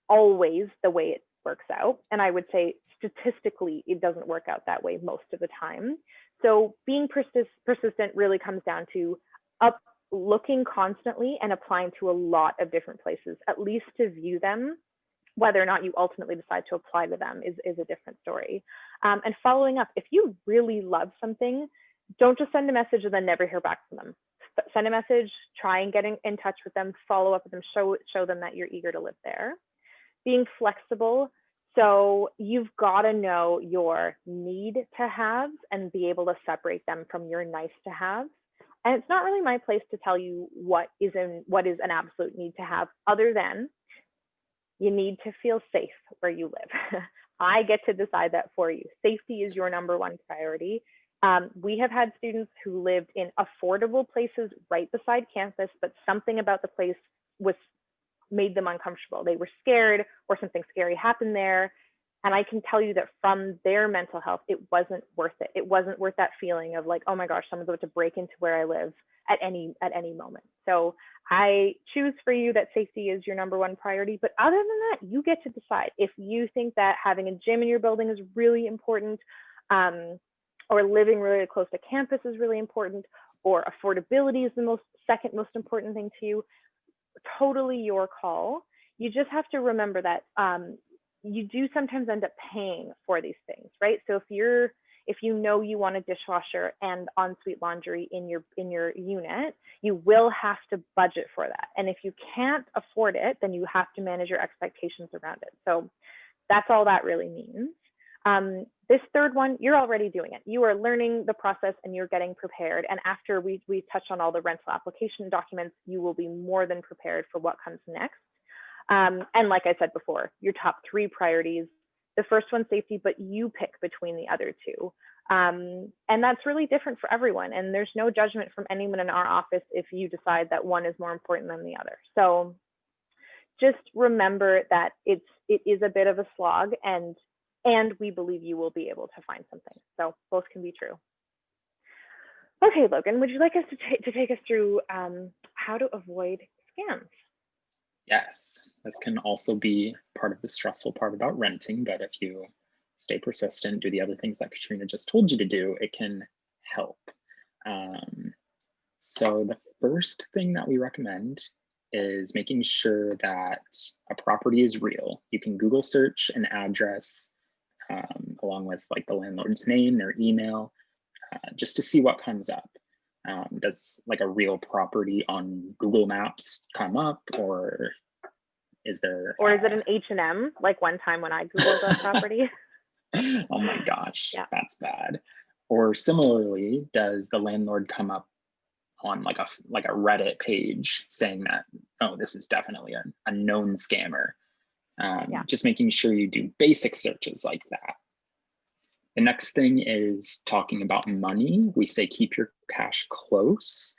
Speaker 1: always the way it works out. And I would say statistically, it doesn't work out that way most of the time. So being persistent really comes down to looking constantly and applying to a lot of different places, at least to view them. Whether or not you ultimately decide to apply to them is a different story. And following up, if you really love something, don't just send a message and then never hear back from them. Send a message, try and get in touch with them, follow up with them, show them that you're eager to live there. Being flexible. So you've got to know your need to haves and be able to separate them from your nice to have. And it's not really my place to tell you what is an absolute need to have, other than you need to feel safe where you live. I get to decide that for you. Safety is your number one priority. We have had students who lived in affordable places right beside campus, but something about the place made them uncomfortable. They were scared, or something scary happened there. And I can tell you that from their mental health, it wasn't worth it. It wasn't worth that feeling of like, oh my gosh, someone's about to break into where I live at any moment. So I choose for you that safety is your number one priority. But other than that, you get to decide. If you think that having a gym in your building is really important, or living really close to campus is really important, or affordability is the second most important thing to you, totally your call. You just have to remember that you do sometimes end up paying for these things, right? So if you know you want a dishwasher and ensuite laundry in your unit, you will have to budget for that. And if you can't afford it, then you have to manage your expectations around it. So that's all that really means. This third one, you're already doing it. You are learning the process and you're getting prepared. And after we touch on all the rental application documents, you will be more than prepared for what comes next. And like I said before, your top 3 priorities, the first one, safety, but you pick between the other 2. And that's really different for everyone. And there's no judgment from anyone in our office if you decide that one is more important than the other. So just remember that it is a bit of a slog, and we believe you will be able to find something. So both can be true. Okay, Logan, would you like us to take us through how to avoid scams?
Speaker 2: Yes, this can also be part of the stressful part about renting, but if you stay persistent, do the other things that Katrina just told you to do, it can help. So the first thing that we recommend is making sure that a property is real. You can Google search an address along with like the landlord's name, their email, just to see what comes up. Does like a real property on Google Maps come up, or Is there?
Speaker 1: Or is it an H&M? Like one time when I Googled a property.
Speaker 2: Oh my gosh,
Speaker 1: Yeah.
Speaker 2: that's bad. Or similarly, does the landlord come up on like a Reddit page saying that, oh, this is definitely a known scammer? Just making sure you do basic searches like that. The next thing is talking about money. We say keep your cash close.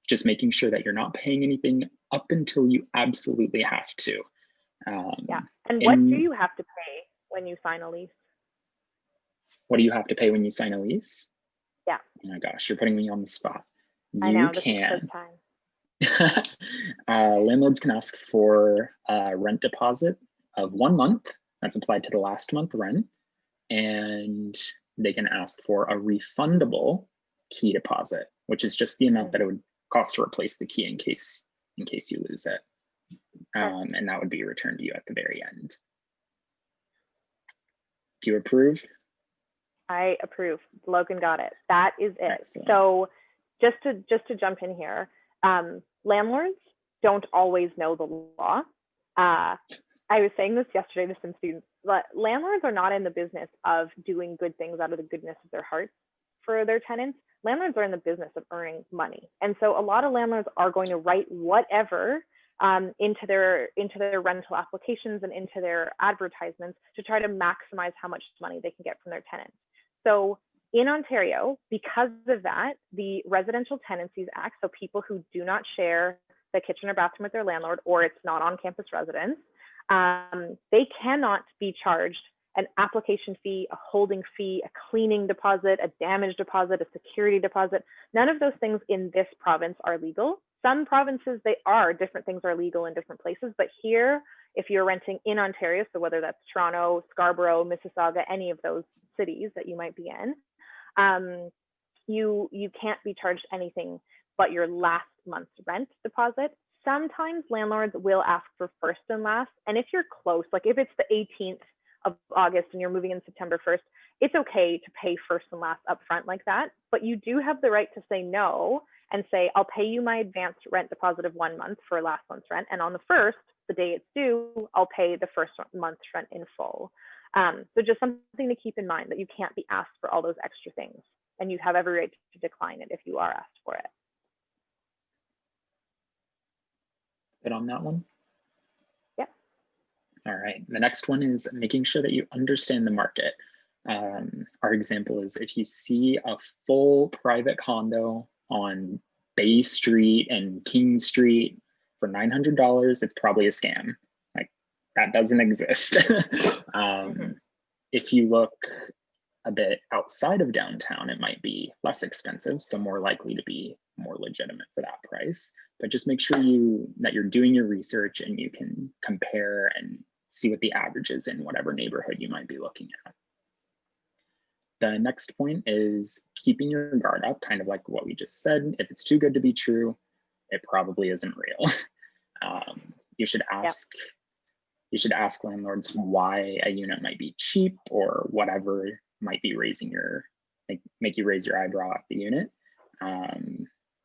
Speaker 2: Just making sure that you're not paying anything up until you absolutely have to.
Speaker 1: And what do you have to pay when you sign a lease?
Speaker 2: What do you have to pay when you sign a lease?
Speaker 1: Yeah.
Speaker 2: Oh my gosh, you're putting me on the spot.
Speaker 1: I know, this is the first
Speaker 2: time. Landlords can ask for a rent deposit of 1 month. That's applied to the last month rent. And they can ask for a refundable key deposit, which is just the amount that it would cost to replace the key in case you lose it. And that would be returned to you at the very end. Do you approve?
Speaker 1: I approve. Logan got it. That is it.
Speaker 2: Excellent.
Speaker 1: So just to jump in here, landlords don't always know the law. I was saying this yesterday to some students, but landlords are not in the business of doing good things out of the goodness of their hearts for their tenants. Landlords are in the business of earning money. And so a lot of landlords are going to write whatever into their rental applications and into their advertisements to try to maximize how much money they can get from their tenants. So in Ontario, because of that, the Residential Tenancies Act, so people who do not share the kitchen or bathroom with their landlord, or it's not on-campus residence, they cannot be charged an application fee, a holding fee, a cleaning deposit, a damage deposit, a security deposit. None of those things in this province are legal. Some provinces, different things are legal in different places, but here, if you're renting in Ontario, so whether that's Toronto, Scarborough, Mississauga, any of those cities that you might be in, you can't be charged anything but your last month's rent deposit. Sometimes landlords will ask for first and last, and if you're close, like if it's the 18th of August and you're moving in September 1st, it's okay to pay first and last upfront like that, but you do have the right to say no and say, I'll pay you my advanced rent deposit of 1 month for last month's rent, and on the first, the day it's due, I'll pay the first month's rent in full. So just something to keep in mind, that you can't be asked for all those extra things, and you have every right to decline it if you are asked for it.
Speaker 2: Good on that one?
Speaker 1: Yeah.
Speaker 2: All right, the next one is making sure that you understand the market. Our example is if you see a full private condo on Bay Street and King Street for $900, it's probably a scam. Like, that doesn't exist. If you look a bit outside of downtown, it might be less expensive, so more likely to be more legitimate for that price. But just make sure that you're doing your research and you can compare and see what the average is in whatever neighborhood you might be looking at. The next point is keeping your guard up, kind of like what we just said. If it's too good to be true, it probably isn't real. You should ask landlords why a unit might be cheap or whatever might be make you raise your eyebrow at the unit.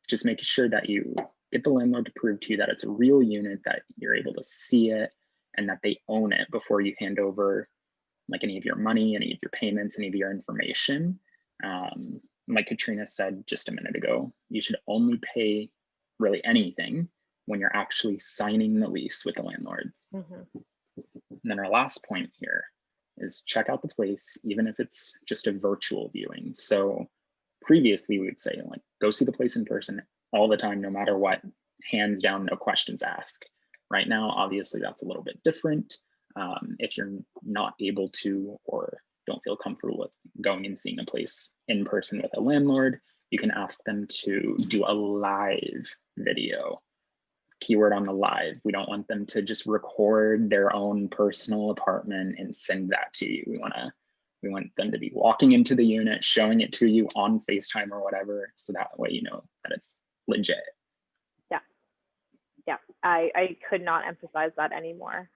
Speaker 2: Just making sure that you get the landlord to prove to you that it's a real unit, that you're able to see it, and that they own it before you hand over like any of your money, any of your payments, any of your information. Like Katrina said just a minute ago, you should only pay really anything when you're actually signing the lease with the landlord. And then our last point here is check out the place, even if it's just a virtual viewing. So previously we would say, like, go see the place in person all the time, no matter what, hands down, no questions asked. Right now, obviously that's a little bit different. If you're not able to or don't feel comfortable with going and seeing a place in person with a landlord, you can ask them to do a live video. Keyword on the live. We don't want them to just record their own personal apartment and send that to you. We want them to be walking into the unit, showing it to you on FaceTime or whatever, so that way you know that it's legit.
Speaker 1: Yeah, I could not emphasize that anymore.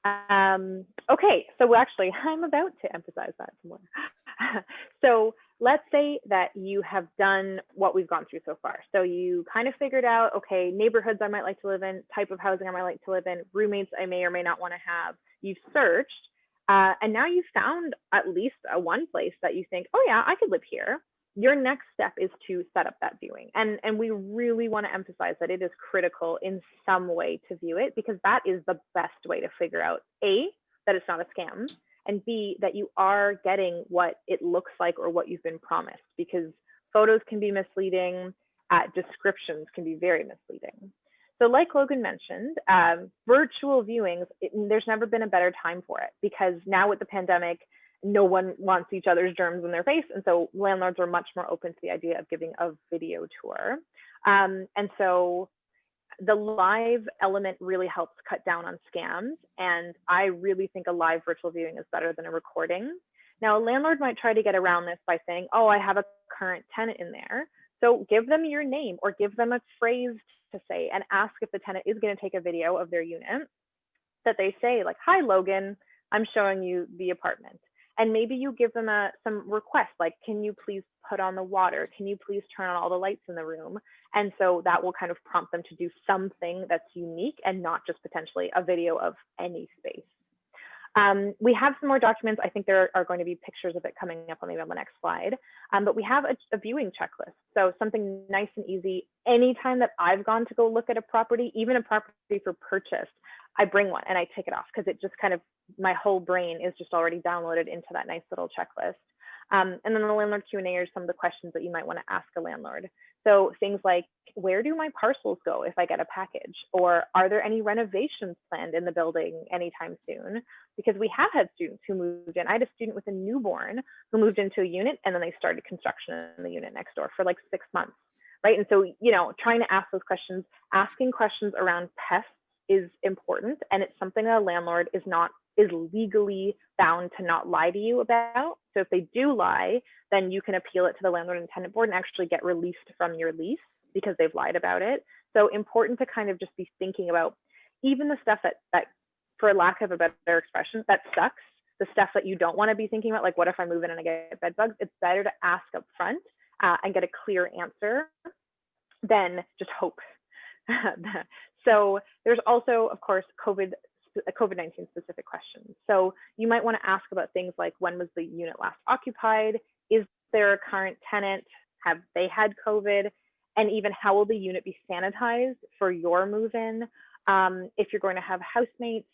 Speaker 1: Okay, so actually, I'm about to emphasize that some more. So let's say that you have done what we've gone through so far. So you kind of figured out, okay, neighborhoods I might like to live in, type of housing I might like to live in, roommates I may or may not want to have. You've searched, and now you've found at least one place that you think, oh yeah, I could live here. Your next step is to set up that viewing. And we really want to emphasize that it is critical in some way to view it, because that is the best way to figure out, A, that it's not a scam, and B, that you are getting what it looks like or what you've been promised, because photos can be misleading, descriptions can be very misleading. So like Logan mentioned, virtual viewings, there's never been a better time for it, because now with the pandemic, no one wants each other's germs in their face. And so landlords are much more open to the idea of giving a video tour. And so the live element really helps cut down on scams. And I really think a live virtual viewing is better than a recording. Now, a landlord might try to get around this by saying, oh, I have a current tenant in there. So give them your name or give them a phrase to say and ask if the tenant is going to take a video of their unit, that they say like, hi, Logan, I'm showing you the apartment. And maybe you give them some requests, like, can you please put on the water? Can you please turn on all the lights in the room? And so that will kind of prompt them to do something that's unique and not just potentially a video of any space. We have some more documents. I think there are going to be pictures of it coming up on maybe on the next slide. But we have a viewing checklist. So something nice and easy. Anytime that I've gone to go look at a property, even a property for purchase, I bring one and I take it off, because it just kind of, my whole brain is just already downloaded into that nice little checklist. And then the landlord Q&A are some of the questions that you might want to ask a landlord. So things like, where do my parcels go if I get a package? Or are there any renovations planned in the building anytime soon? Because we have had students who moved in. I had a student with a newborn who moved into a unit, and then they started construction in the unit next door for like 6 months, right? And so, you know, trying to ask those questions, asking questions around pests is important. And it's something that a landlord is legally bound to not lie to you about. So if they do lie, then you can appeal it to the landlord and tenant board and actually get released from your lease because they've lied about it. So important to kind of just be thinking about even the stuff that for lack of a better expression, that sucks, the stuff that you don't want to be thinking about, like what if I move in and I get bed bugs? It's better to ask up front and get a clear answer than just hope. So there's also, of course, COVID-19 specific questions. So you might want to ask about things like, when was the unit last occupied? Is there a current tenant? Have they had COVID? And even how will the unit be sanitized for your move-in? If you're going to have housemates,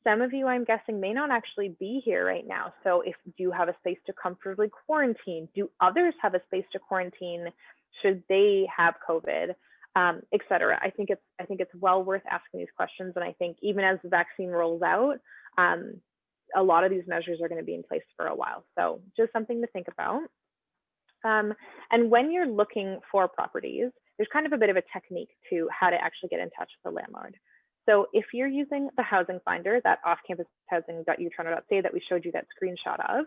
Speaker 1: some of you, I'm guessing, may not actually be here right now. So if you have a space to comfortably quarantine, do others have a space to quarantine? Should they have COVID? Et cetera. I think it's well worth asking these questions. And I think even as the vaccine rolls out, a lot of these measures are going to be in place for a while. So just something to think about. And when you're looking for properties, there's kind of a bit of a technique to how to actually get in touch with the landlord. So if you're using the housing finder, that off-campus housing.utoronto.ca that we showed you that screenshot of,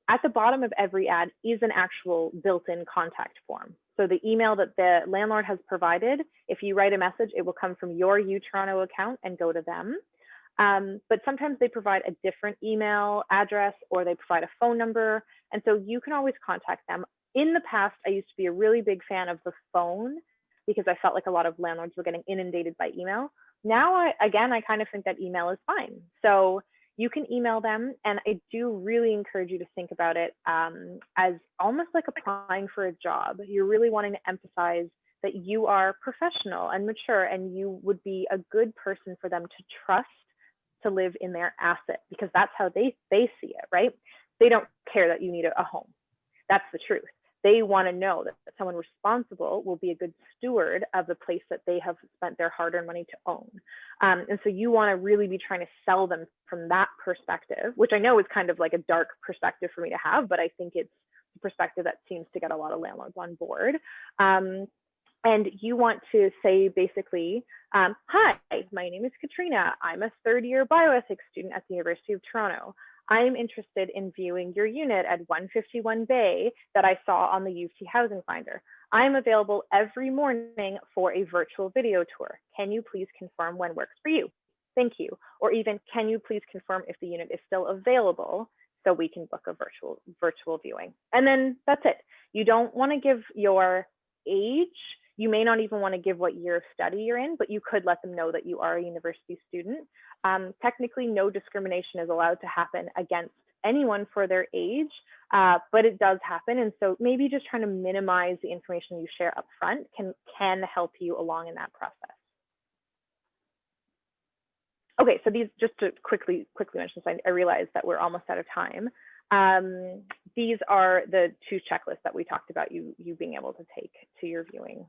Speaker 1: at the bottom of every ad is an actual built-in contact form. So the email that the landlord has provided, if you write a message, it will come from your UToronto account and go to them. But sometimes they provide a different email address or they provide a phone number. And so you can always contact them. In the past, I used to be a really big fan of the phone because I felt like a lot of landlords were getting inundated by email. Now, I kind of think that email is fine. So you can email them. And I do really encourage you to think about it as almost like applying for a job. You're really wanting to emphasize that you are professional and mature and you would be a good person for them to trust to live in their asset, because that's how they see it, right? They don't care that you need a home. That's the truth. They want to know that someone responsible will be a good steward of the place that they have spent their hard-earned money to own. And so you want to really be trying to sell them from that perspective, which I know is kind of like a dark perspective for me to have, but I think it's a perspective that seems to get a lot of landlords on board. And you want to say basically, hi, my name is Katrina. I'm a third-year bioethics student at the University of Toronto. I'm interested in viewing your unit at 151 Bay that I saw on the UT Housing Finder. I'm available every morning for a virtual video tour. Can you please confirm when works for you? Thank you. Or even, can you please confirm if the unit is still available? so we can book a virtual viewing. And then that's it. You don't want to give your age. You may not even want to give what year of study you're in, but you could let them know that you are a university student. Technically, no discrimination is allowed to happen against anyone for their age, but it does happen. And so maybe just trying to minimize the information you share up front can help you along in that process. Okay, so these, just to quickly mention, so I realize that we're almost out of time. These are the 2 checklists that we talked about you being able to take to your viewing.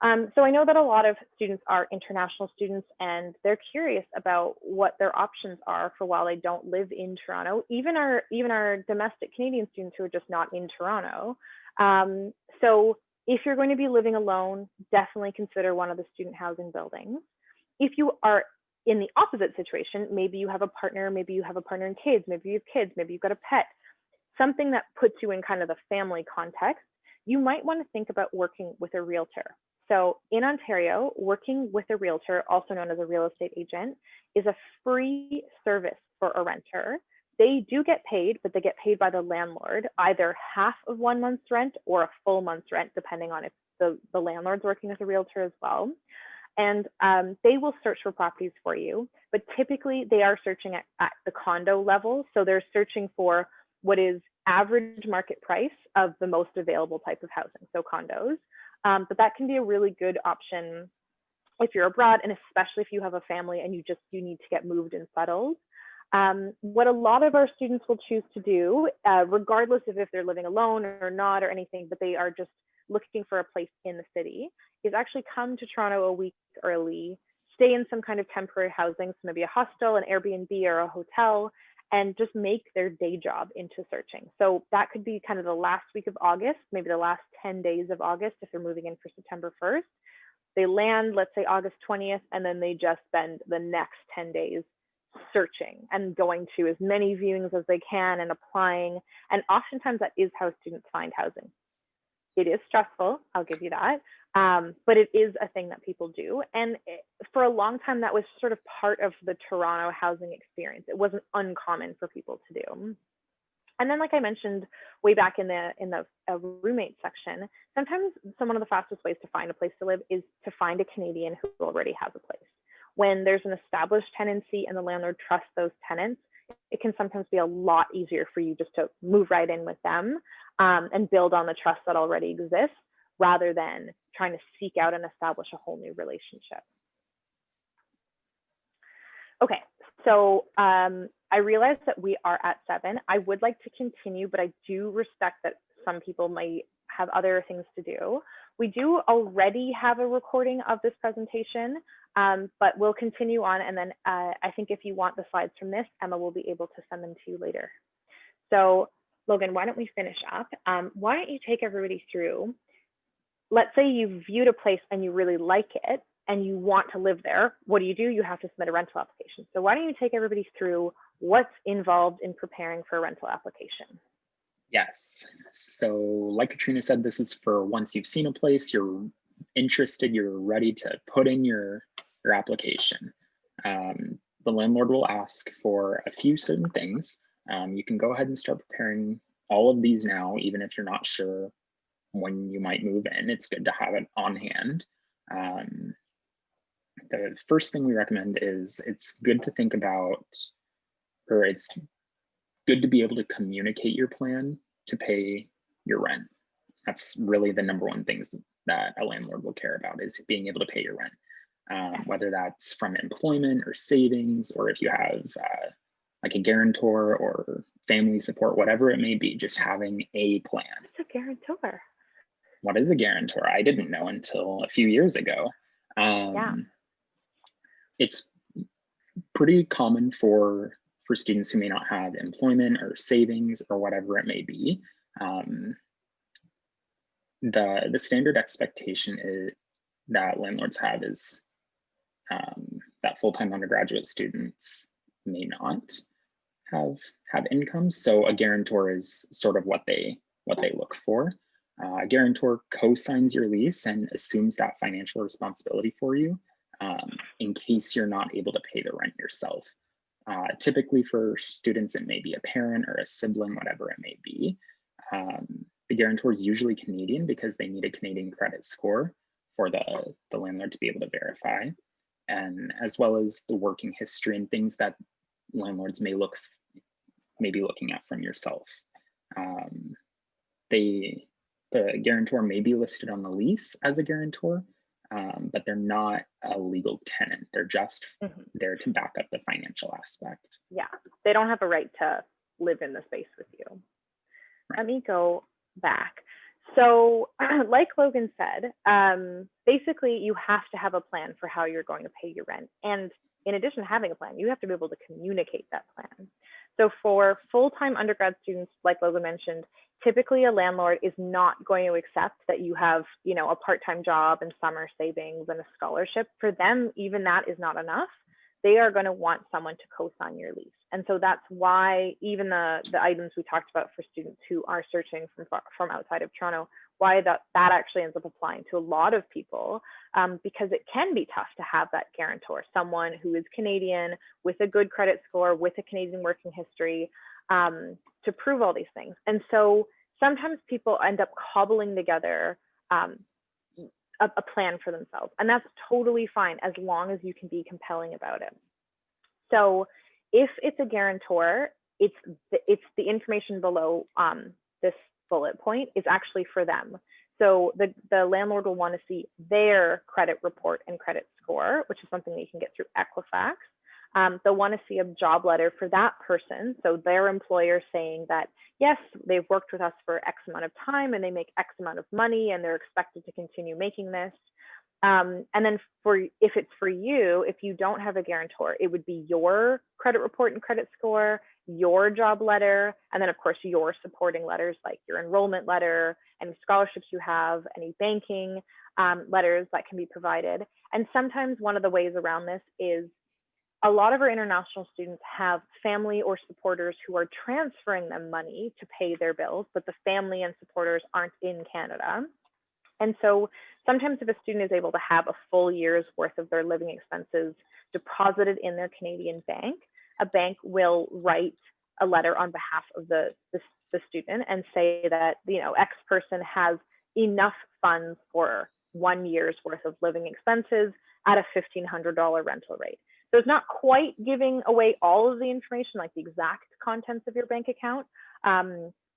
Speaker 1: So I know that a lot of students are international students and they're curious about what their options are for while they don't live in Toronto, even our domestic Canadian students who are just not in Toronto. So if you're going to be living alone, definitely consider one of the student housing buildings. If you are in the opposite situation, maybe you have a partner, maybe you have a partner and kids, maybe you have kids, maybe you've got a pet, something that puts you in kind of the family context, you might want to think about working with a realtor. So in Ontario, working with a realtor, also known as a real estate agent, is a free service for a renter. They do get paid, but they get paid by the landlord, either half of 1 month's rent or a full month's rent, depending on if the landlord's working with a realtor as well. And they will search for properties for you, but typically they are searching at the condo level. So they're searching for what is average market price of the most available type of housing, so condos. But that can be a really good option if you're abroad, and especially if you have a family and you need to get moved and settled. What a lot of our students will choose to do, regardless of if they're living alone or not or anything, but they are just looking for a place in the city, is actually come to Toronto a week early, stay in some kind of temporary housing, so maybe a hostel, an Airbnb, or a hotel, and just make their day job into searching. So that could be kind of the last week of August, maybe the last 10 days of August if they're moving in for September 1st. They land, let's say August 20th, and then they just spend the next 10 days searching and going to as many viewings as they can and applying. And oftentimes that is how students find housing. It is stressful, I'll give you that, but it is a thing that people do. And for a long time, that was sort of part of the Toronto housing experience. It wasn't uncommon for people to do. And then, like I mentioned way back in the roommate section, sometimes one of the fastest ways to find a place to live is to find a Canadian who already has a place. When there's an established tenancy and the landlord trusts those tenants, it can sometimes be a lot easier for you just to move right in with them and build on the trust that already exists, rather than trying to seek out and establish a whole new relationship. Okay, so I realize that we are at 7. I would like to continue, but I do respect that some people might have other things to do. We do already have a recording of this presentation, but we'll continue on. And then I think if you want the slides from this, Emma will be able to send them to you later. So Logan, why don't we finish up? Why don't you take everybody through, let's say you've viewed a place and you really like it and you want to live there. What do? You have to submit a rental application. So why don't you take everybody through what's involved in preparing for a rental application?
Speaker 2: Yes. So like Katrina said, this is for once you've seen a place, you're interested, you're ready to put in your application. The landlord will ask for a few certain things. You can go ahead and start preparing all of these now, even if you're not sure when you might move in. It's good to have it on hand. The first thing we recommend is it's good to think about, or it's good to be able to communicate your plan to pay your rent. That's really the number one things that a landlord will care about, is being able to pay your rent, whether that's from employment or savings, or if you have like a guarantor or family support, whatever it may be, just having a plan.
Speaker 1: What's a guarantor?
Speaker 2: What is a guarantor? I didn't know until a few years ago. It's pretty common for students who may not have employment or savings or whatever it may be. The standard expectation is that landlords have is that full-time undergraduate students may not have income. So a guarantor is sort of what they look for. A guarantor co-signs your lease and assumes that financial responsibility for you in case you're not able to pay the rent yourself. Typically for students, it may be a parent or a sibling, whatever it may be. The guarantor is usually Canadian because they need a Canadian credit score for the landlord to be able to verify, and as well as the working history and things that landlords may be looking at from yourself. The guarantor may be listed on the lease as a guarantor, but they're not a legal tenant. They're just there to back up the financial aspect.
Speaker 1: Yeah, they don't have a right to live in the space with you. Right. Let me go back. So like Logan said, basically you have to have a plan for how you're going to pay your rent. And in addition to having a plan, you have to be able to communicate that plan. So for full-time undergrad students, like Logan mentioned, typically a landlord is not going to accept that you have, a part-time job and summer savings and a scholarship. For them, even that is not enough. They are going to want someone to co-sign your lease. And so that's why even the items we talked about for students who are searching from outside of Toronto, why that actually ends up applying to a lot of people, because it can be tough to have that guarantor, someone who is Canadian with a good credit score, with a Canadian working history, to prove all these things. And so sometimes people end up cobbling together a plan for themselves, and that's totally fine as long as you can be compelling about it. So if it's a guarantor, it's the information below this bullet point is actually for them. So the landlord will want to see their credit report and credit score, which is something that you can get through Equifax. They'll want to see a job letter for that person. So their employer saying that, yes, they've worked with us for X amount of time and they make X amount of money and they're expected to continue making this. And then if it's for you, if you don't have a guarantor, it would be your credit report and credit score, your job letter, and then of course your supporting letters like your enrollment letter, any scholarships you have, any banking letters that can be provided. And sometimes one of the ways around this is a lot of our international students have family or supporters who are transferring them money to pay their bills, but the family and supporters aren't in Canada. And so sometimes if a student is able to have a full year's worth of their living expenses deposited in their Canadian bank, a bank will write a letter on behalf of the student and say that, X person has enough funds for 1 year's worth of living expenses at a $1,500 rental rate. So it's not quite giving away all of the information, like the exact contents of your bank account,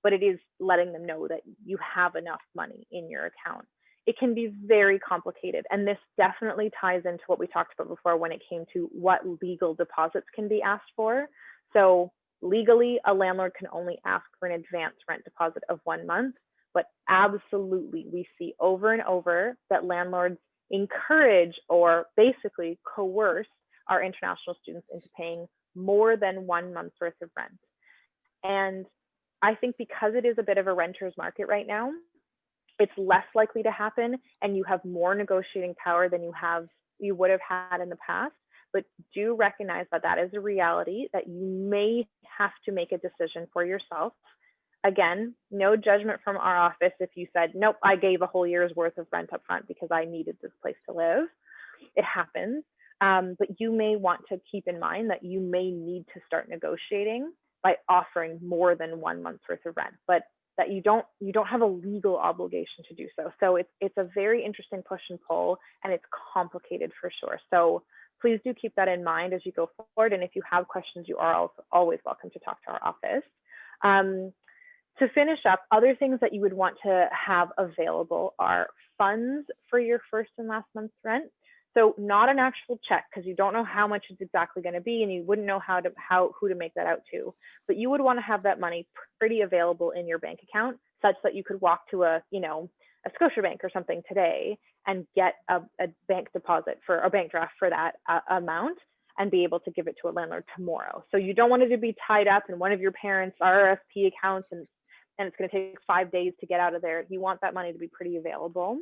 Speaker 1: but it is letting them know that you have enough money in your account. It can be very complicated. And this definitely ties into what we talked about before when it came to what legal deposits can be asked for. So legally, a landlord can only ask for an advance rent deposit of 1 month, but absolutely we see over and over that landlords encourage or basically coerce our international students into paying more than 1 month's worth of rent. And I think because it is a bit of a renter's market right now, it's less likely to happen and you have more negotiating power than you would have had in the past. But do recognize that that is a reality that you may have to make a decision for yourself. Again, no judgment from our office if you said, nope, I gave a whole year's worth of rent up front because I needed this place to live. It happens. But you may want to keep in mind that you may need to start negotiating by offering more than 1 month's worth of rent, but that you don't have a legal obligation to do so. So it's a very interesting push and pull, and it's complicated for sure. So please do keep that in mind as you go forward. And if you have questions, you are also always welcome to talk to our office. To finish up, other things that you would want to have available are funds for your first and last month's rent. So not an actual check, because you don't know how much it's exactly going to be, and you wouldn't know who to make that out to. But you would want to have that money pretty available in your bank account, such that you could walk to a Scotiabank or something today and get a bank deposit for a bank draft for that amount and be able to give it to a landlord tomorrow. So you don't want it to be tied up in one of your parents' RRSP accounts and it's going to take 5 days to get out of there. You want that money to be pretty available.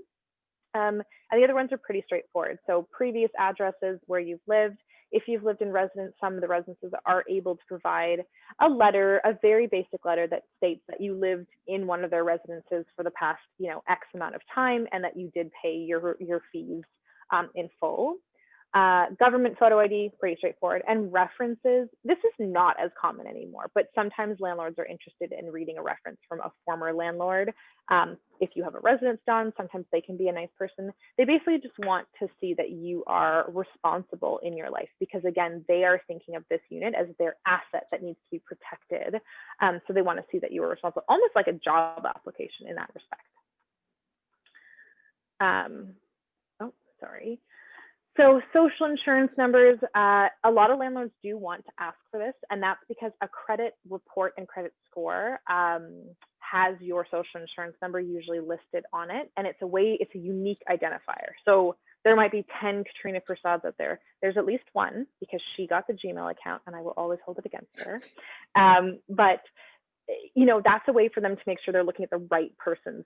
Speaker 1: And the other ones are pretty straightforward. So previous addresses where you've lived. If you've lived in residence, some of the residences are able to provide a letter, a very basic letter that states that you lived in one of their residences for the past, X amount of time, and that you did pay your fees in full. Government photo ID, pretty straightforward. And references, this is not as common anymore, but sometimes landlords are interested in reading a reference from a former landlord. If you have a residence done, sometimes they can be a nice person. They basically just want to see that you are responsible in your life, because again, they are thinking of this unit as their asset that needs to be protected. So they want to see that you are responsible, almost like a job application in that respect. Oh, sorry. So social insurance numbers, a lot of landlords do want to ask for this, and that's because a credit report and credit score has your social insurance number usually listed on it, and it's a unique identifier. So there might be 10 Katrina Prasads out there. There's at least one, because she got the Gmail account, and I will always hold it against her. But you know, that's a way for them to make sure they're looking at the right person's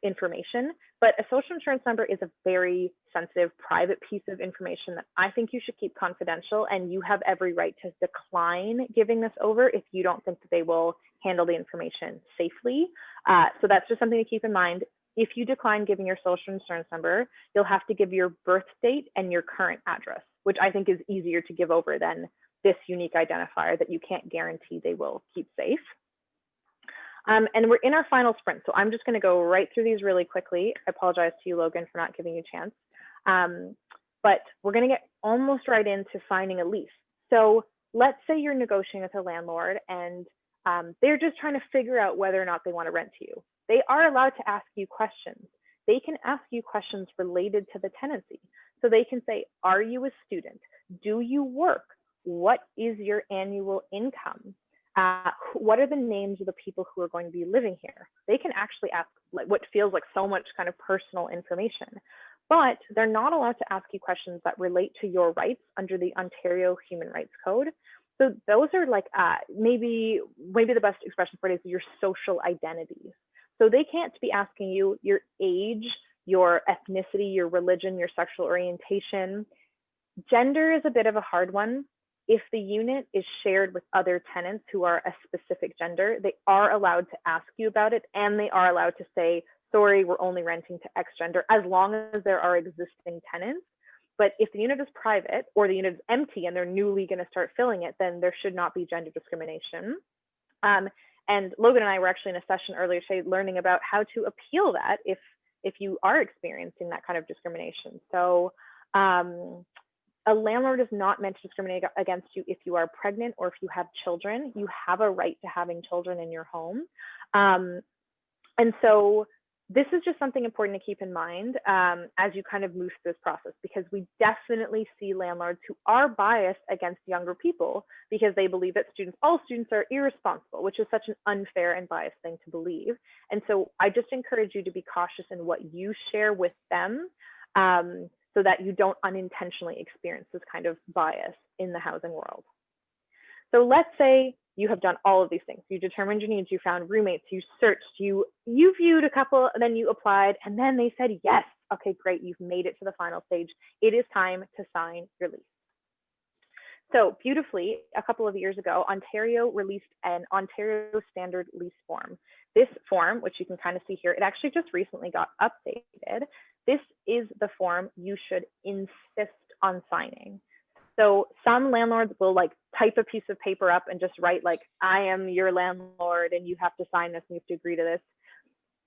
Speaker 1: information. But a social insurance number is a very sensitive, private piece of information that I think you should keep confidential, and you have every right to decline giving this over if you don't think that they will handle the information safely. So that's just something to keep in mind. If you decline giving your social insurance number, you'll have to give your birth date and your current address, which I think is easier to give over than this unique identifier that you can't guarantee they will keep safe. And we're in our final sprint, so I'm just going to go right through these really quickly. I apologize to you, Logan, for not giving you a chance. But we're going to get almost right into signing a lease. So let's say you're negotiating with a landlord, and they're just trying to figure out whether or not they want to rent to you. They are allowed to ask you questions. They can ask you questions related to the tenancy. So they can say, are you a student? Do you work? What is your annual income? What are the names of the people who are going to be living here? They can actually ask like what feels like so much kind of personal information, but they're not allowed to ask you questions that relate to your rights under the Ontario Human Rights Code. So those are like maybe the best expression for it is your social identities. So they can't be asking you your age, your ethnicity, your religion, your sexual orientation. Gender is a bit of a hard one. If the unit is shared with other tenants who are a specific gender, they are allowed to ask you about it, and they are allowed to say, sorry, we're only renting to X gender, as long as there are existing tenants. But if the unit is private or the unit is empty and they're newly going to start filling it, then there should not be gender discrimination. And Logan and I were actually in a session earlier today learning about how to appeal that if you are experiencing that kind of discrimination. So a landlord is not meant to discriminate against you if you are pregnant or if you have children. You have a right to having children in your home. And so this is just something important to keep in mind as you kind of move through this process, because we definitely see landlords who are biased against younger people because they believe that all students are irresponsible, which is such an unfair and biased thing to believe. And so I just encourage you to be cautious in what you share with them, so that you don't unintentionally experience this kind of bias in the housing world. So let's say you have done all of these things. You determined your needs, you found roommates, you searched, you viewed a couple, and then you applied, and then they said yes. Okay, great, you've made it to the final stage. It is time to sign your lease. So beautifully, a couple of years ago, Ontario released an Ontario Standard Lease Form. This form, which you can kind of see here, it actually just recently got updated. This is the form you should insist on signing. So some landlords will like type a piece of paper up and just write like, I am your landlord and you have to sign this and you have to agree to this.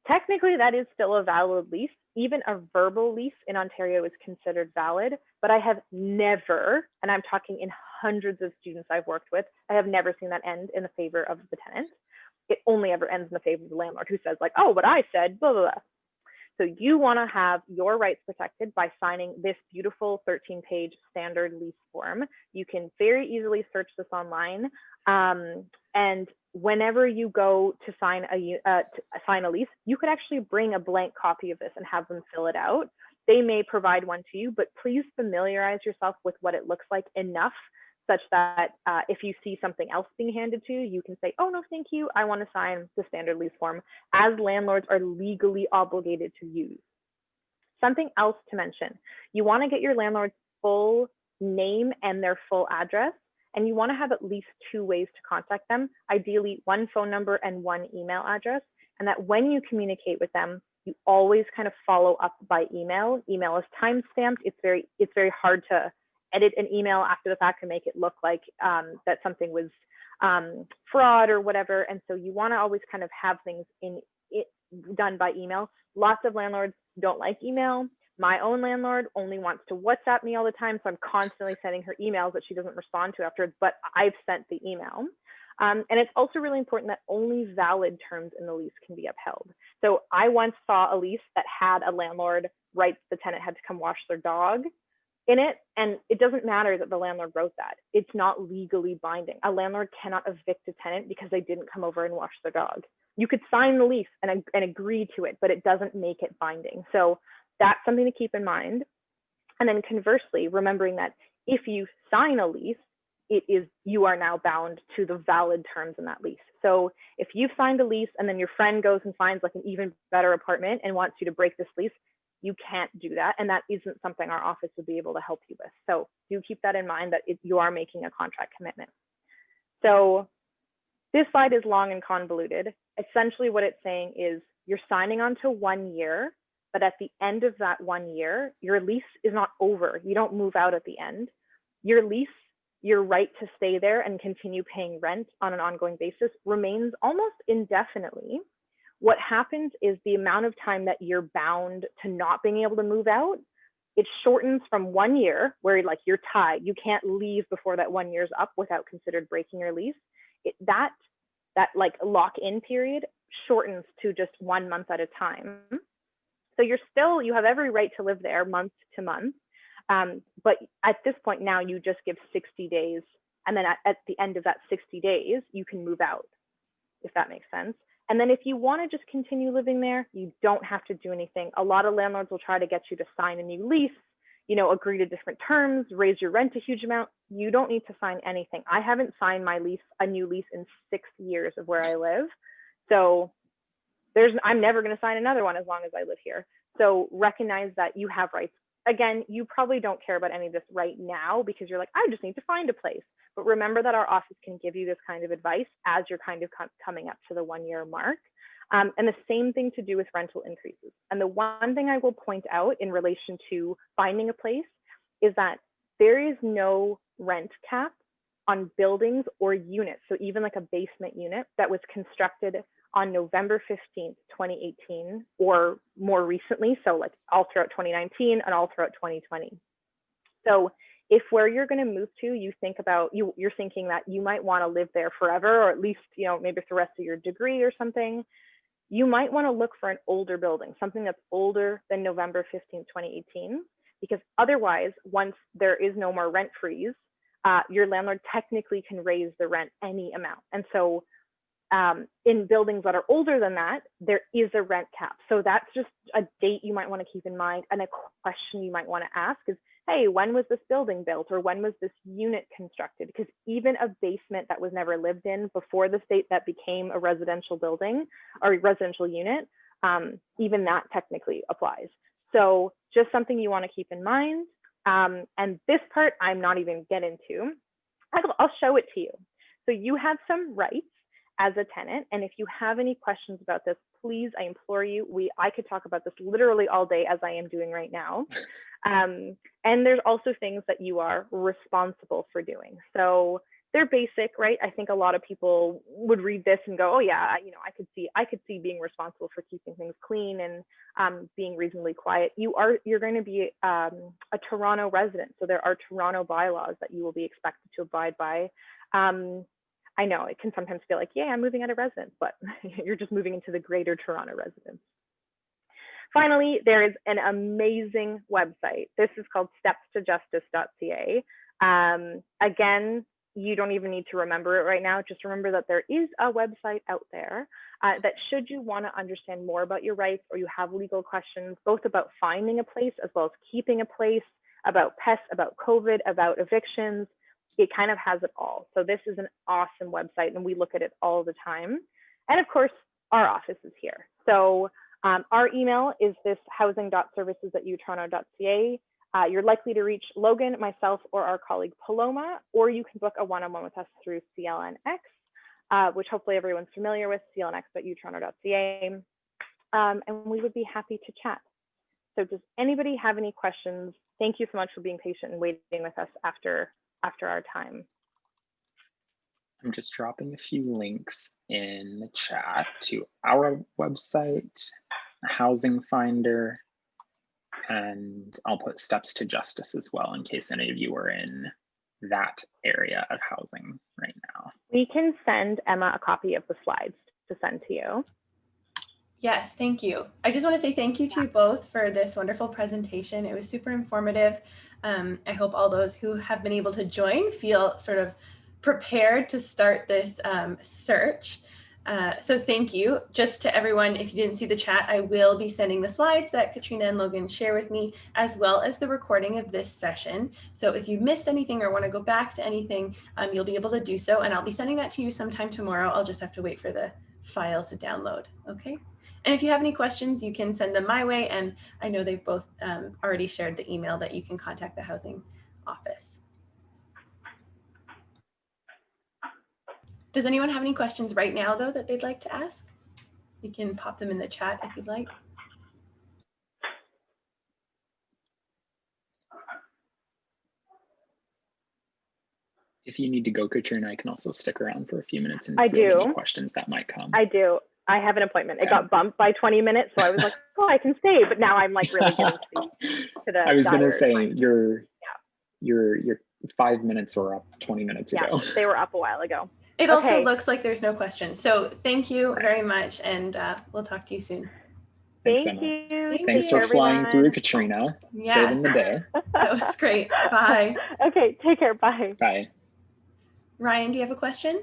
Speaker 1: Technically, that is still a valid lease. Even a verbal lease in Ontario is considered valid, but I have never, and I'm talking in hundreds of students I've worked with, I have never seen that end in the favor of the tenant. It only ever ends in the favor of the landlord who says like, oh, what I said, blah, blah, blah. So you want to have your rights protected by signing this beautiful 13-page standard lease form. You can very easily search this online. And whenever you go to sign a lease, you could actually bring a blank copy of this and have them fill it out. They may provide one to you, but please familiarize yourself with what it looks like enough such that if you see something else being handed to you, you can say, oh, no, thank you. I want to sign the standard lease form, as landlords are legally obligated to use. Something else to mention, you want to get your landlord's full name and their full address, and you want to have at least 2 ways to contact them, ideally 1 phone number and 1 email address, and that when you communicate with them, you always kind of follow up by email. Email is time-stamped. It's very hard to edit an email after the fact and make it look like that something was fraud or whatever. And so you want to always kind of have things done by email. Lots of landlords don't like email. My own landlord only wants to WhatsApp me all the time, so I'm constantly sending her emails that she doesn't respond to afterwards, but I've sent the email. And it's also really important that only valid terms in the lease can be upheld. So I once saw a lease that had a landlord write the tenant had to come wash their dog in it, and it doesn't matter that the landlord wrote that. It's not legally binding. A landlord cannot evict a tenant because they didn't come over and wash their dog. You could sign the lease and agree to it, but it doesn't make it binding. So that's something to keep in mind. And then conversely, remembering that if you sign a lease, you are now bound to the valid terms in that lease. So if you've signed a lease and then your friend goes and finds like an even better apartment and wants you to break this lease, you can't do that. And that isn't something our office would be able to help you with. So do keep that in mind, that you are making a contract commitment. So this slide is long and convoluted. Essentially what it's saying is you're signing on to 1 year, but at the end of that 1 year, your lease is not over. You don't move out at the end. Your lease, your right to stay there and continue paying rent on an ongoing basis, remains almost indefinitely. What happens is the amount of time that you're bound to not being able to move out, it shortens from 1 year, where like you're tied. You can't leave before that 1 year's up without considered breaking your lease. That like lock-in period shortens to just 1 month at a time. So you have every right to live there month to month. But at this point now, you just give 60 days. And then at the end of that 60 days, you can move out, if that makes sense. And then if you want to just continue living there, you don't have to do anything. A lot of landlords will try to get you to sign a new lease, agree to different terms, raise your rent a huge amount. You don't need to sign anything. I haven't signed a new lease in 6 years of where I live. So I'm never going to sign another one as long as I live here. So recognize that you have rights. Again, you probably don't care about any of this right now because you're like, I just need to find a place. But remember that our office can give you this kind of advice as you're kind of coming up to the 1 year mark. And the same thing to do with rental increases. And the one thing I will point out in relation to finding a place is that there is no rent cap on buildings or units. So even like a basement unit that was constructed on November 15th, 2018, or more recently, so like all throughout 2019 and all throughout 2020. So if where you're going to move to, you think about, you're thinking that you might want to live there forever, or at least, maybe for the rest of your degree or something, you might want to look for an older building, something that's older than November 15th, 2018, because otherwise, once there is no more rent freeze, your landlord technically can raise the rent any amount. And so in buildings that are older than that, there is a rent cap. So that's just a date you might want to keep in mind. And a question you might want to ask is, hey, when was this building built, or when was this unit constructed? Because even a basement that was never lived in before the date that became a residential building or a residential unit, even that technically applies. So just something you want to keep in mind. And this part I'm not even get into. I'll show it to you. So you have some rights as a tenant. And if you have any questions about this, please, I implore you, I could talk about this literally all day, as I am doing right now. And there's also things that you are responsible for doing. So they're basic, right? I think a lot of people would read this and go, oh yeah, I could see being responsible for keeping things clean and being reasonably quiet. You're going to be a Toronto resident. So there are Toronto bylaws that you will be expected to abide by. I know it can sometimes feel like, yeah, I'm moving out of residence, but you're just moving into the greater Toronto residence. Finally, there is an amazing website. This is called stepstojustice.ca. Again, you don't even need to remember it right now. Just remember that there is a website out there that should you want to understand more about your rights, or you have legal questions, both about finding a place as well as keeping a place, about pests, about COVID, about evictions, it kind of has it all. So this is an awesome website and we look at it all the time. And of course, our office is here. So our email is this housing.services@utoronto.ca. You're likely to reach Logan, myself, or our colleague Paloma, or you can book a one-on-one with us through CLNX, which hopefully everyone's familiar with, clnx.utoronto.ca. And we would be happy to chat. So does anybody have any questions thank you so much for being patient and waiting with us after our time.
Speaker 2: I'm just dropping a few links in the chat to our website, a housing finder, and I'll put steps to justice as well in case any of you are in that area of housing right now.
Speaker 1: We can send Emma a copy of the slides to send to you.
Speaker 3: Yes, thank you. I just want to say thank you to you both for this wonderful presentation. It was super informative. I hope all those who have been able to join feel sort of prepared to start this search. So thank you. Just to everyone, if you didn't see the chat, I will be sending the slides that Katrina and Logan share with me, as well as the recording of this session. So if you missed anything or want to go back to anything, you'll be able to do so. And I'll be sending that to you sometime tomorrow. I'll just have to wait for the file to download. Okay. And if you have any questions, you can send them my way. And I know they've both already shared the email that you can contact the housing office. Does anyone have any questions right now, though, that they'd like to ask? You can pop them in the chat if you'd like.
Speaker 2: If you need to go, Katrina, I can also stick around for a few minutes and
Speaker 1: I
Speaker 2: field any
Speaker 1: do.
Speaker 2: questions that might come.
Speaker 1: I do. I have an appointment. It
Speaker 2: Okay.
Speaker 1: got bumped by 20 minutes, so I was like, oh, I can stay. But now I'm like really getting to the.
Speaker 2: I was going to say
Speaker 1: time.
Speaker 2: your 5 minutes were up 20 minutes ago.
Speaker 1: They were up a while ago.
Speaker 3: It also looks like there's no questions. So thank you very much, and we'll talk to you soon.
Speaker 2: Thanks,
Speaker 1: Thank
Speaker 2: Emma.
Speaker 1: you.
Speaker 2: Thanks for flying through, Katrina.
Speaker 3: Yeah.
Speaker 2: Saving the day.
Speaker 3: That was great. Bye.
Speaker 1: Okay, take care. Bye.
Speaker 2: Bye.
Speaker 3: Ryan, do you have a question?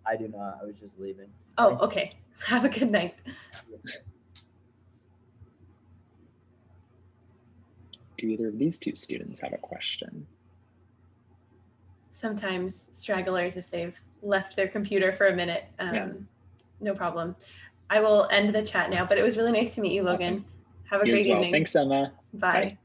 Speaker 4: I do not. I was just leaving.
Speaker 3: Oh, okay. Have a good night.
Speaker 2: Do either of these two students have a question?
Speaker 3: Sometimes stragglers, if they've left their computer for a minute,
Speaker 2: Yeah.
Speaker 3: No problem. I will end the chat now, but it was really nice to meet you, Logan.
Speaker 2: Awesome.
Speaker 3: Have a
Speaker 2: You
Speaker 3: great
Speaker 2: as well.
Speaker 3: evening.
Speaker 2: Thanks, Emma.
Speaker 3: Bye.
Speaker 2: Bye.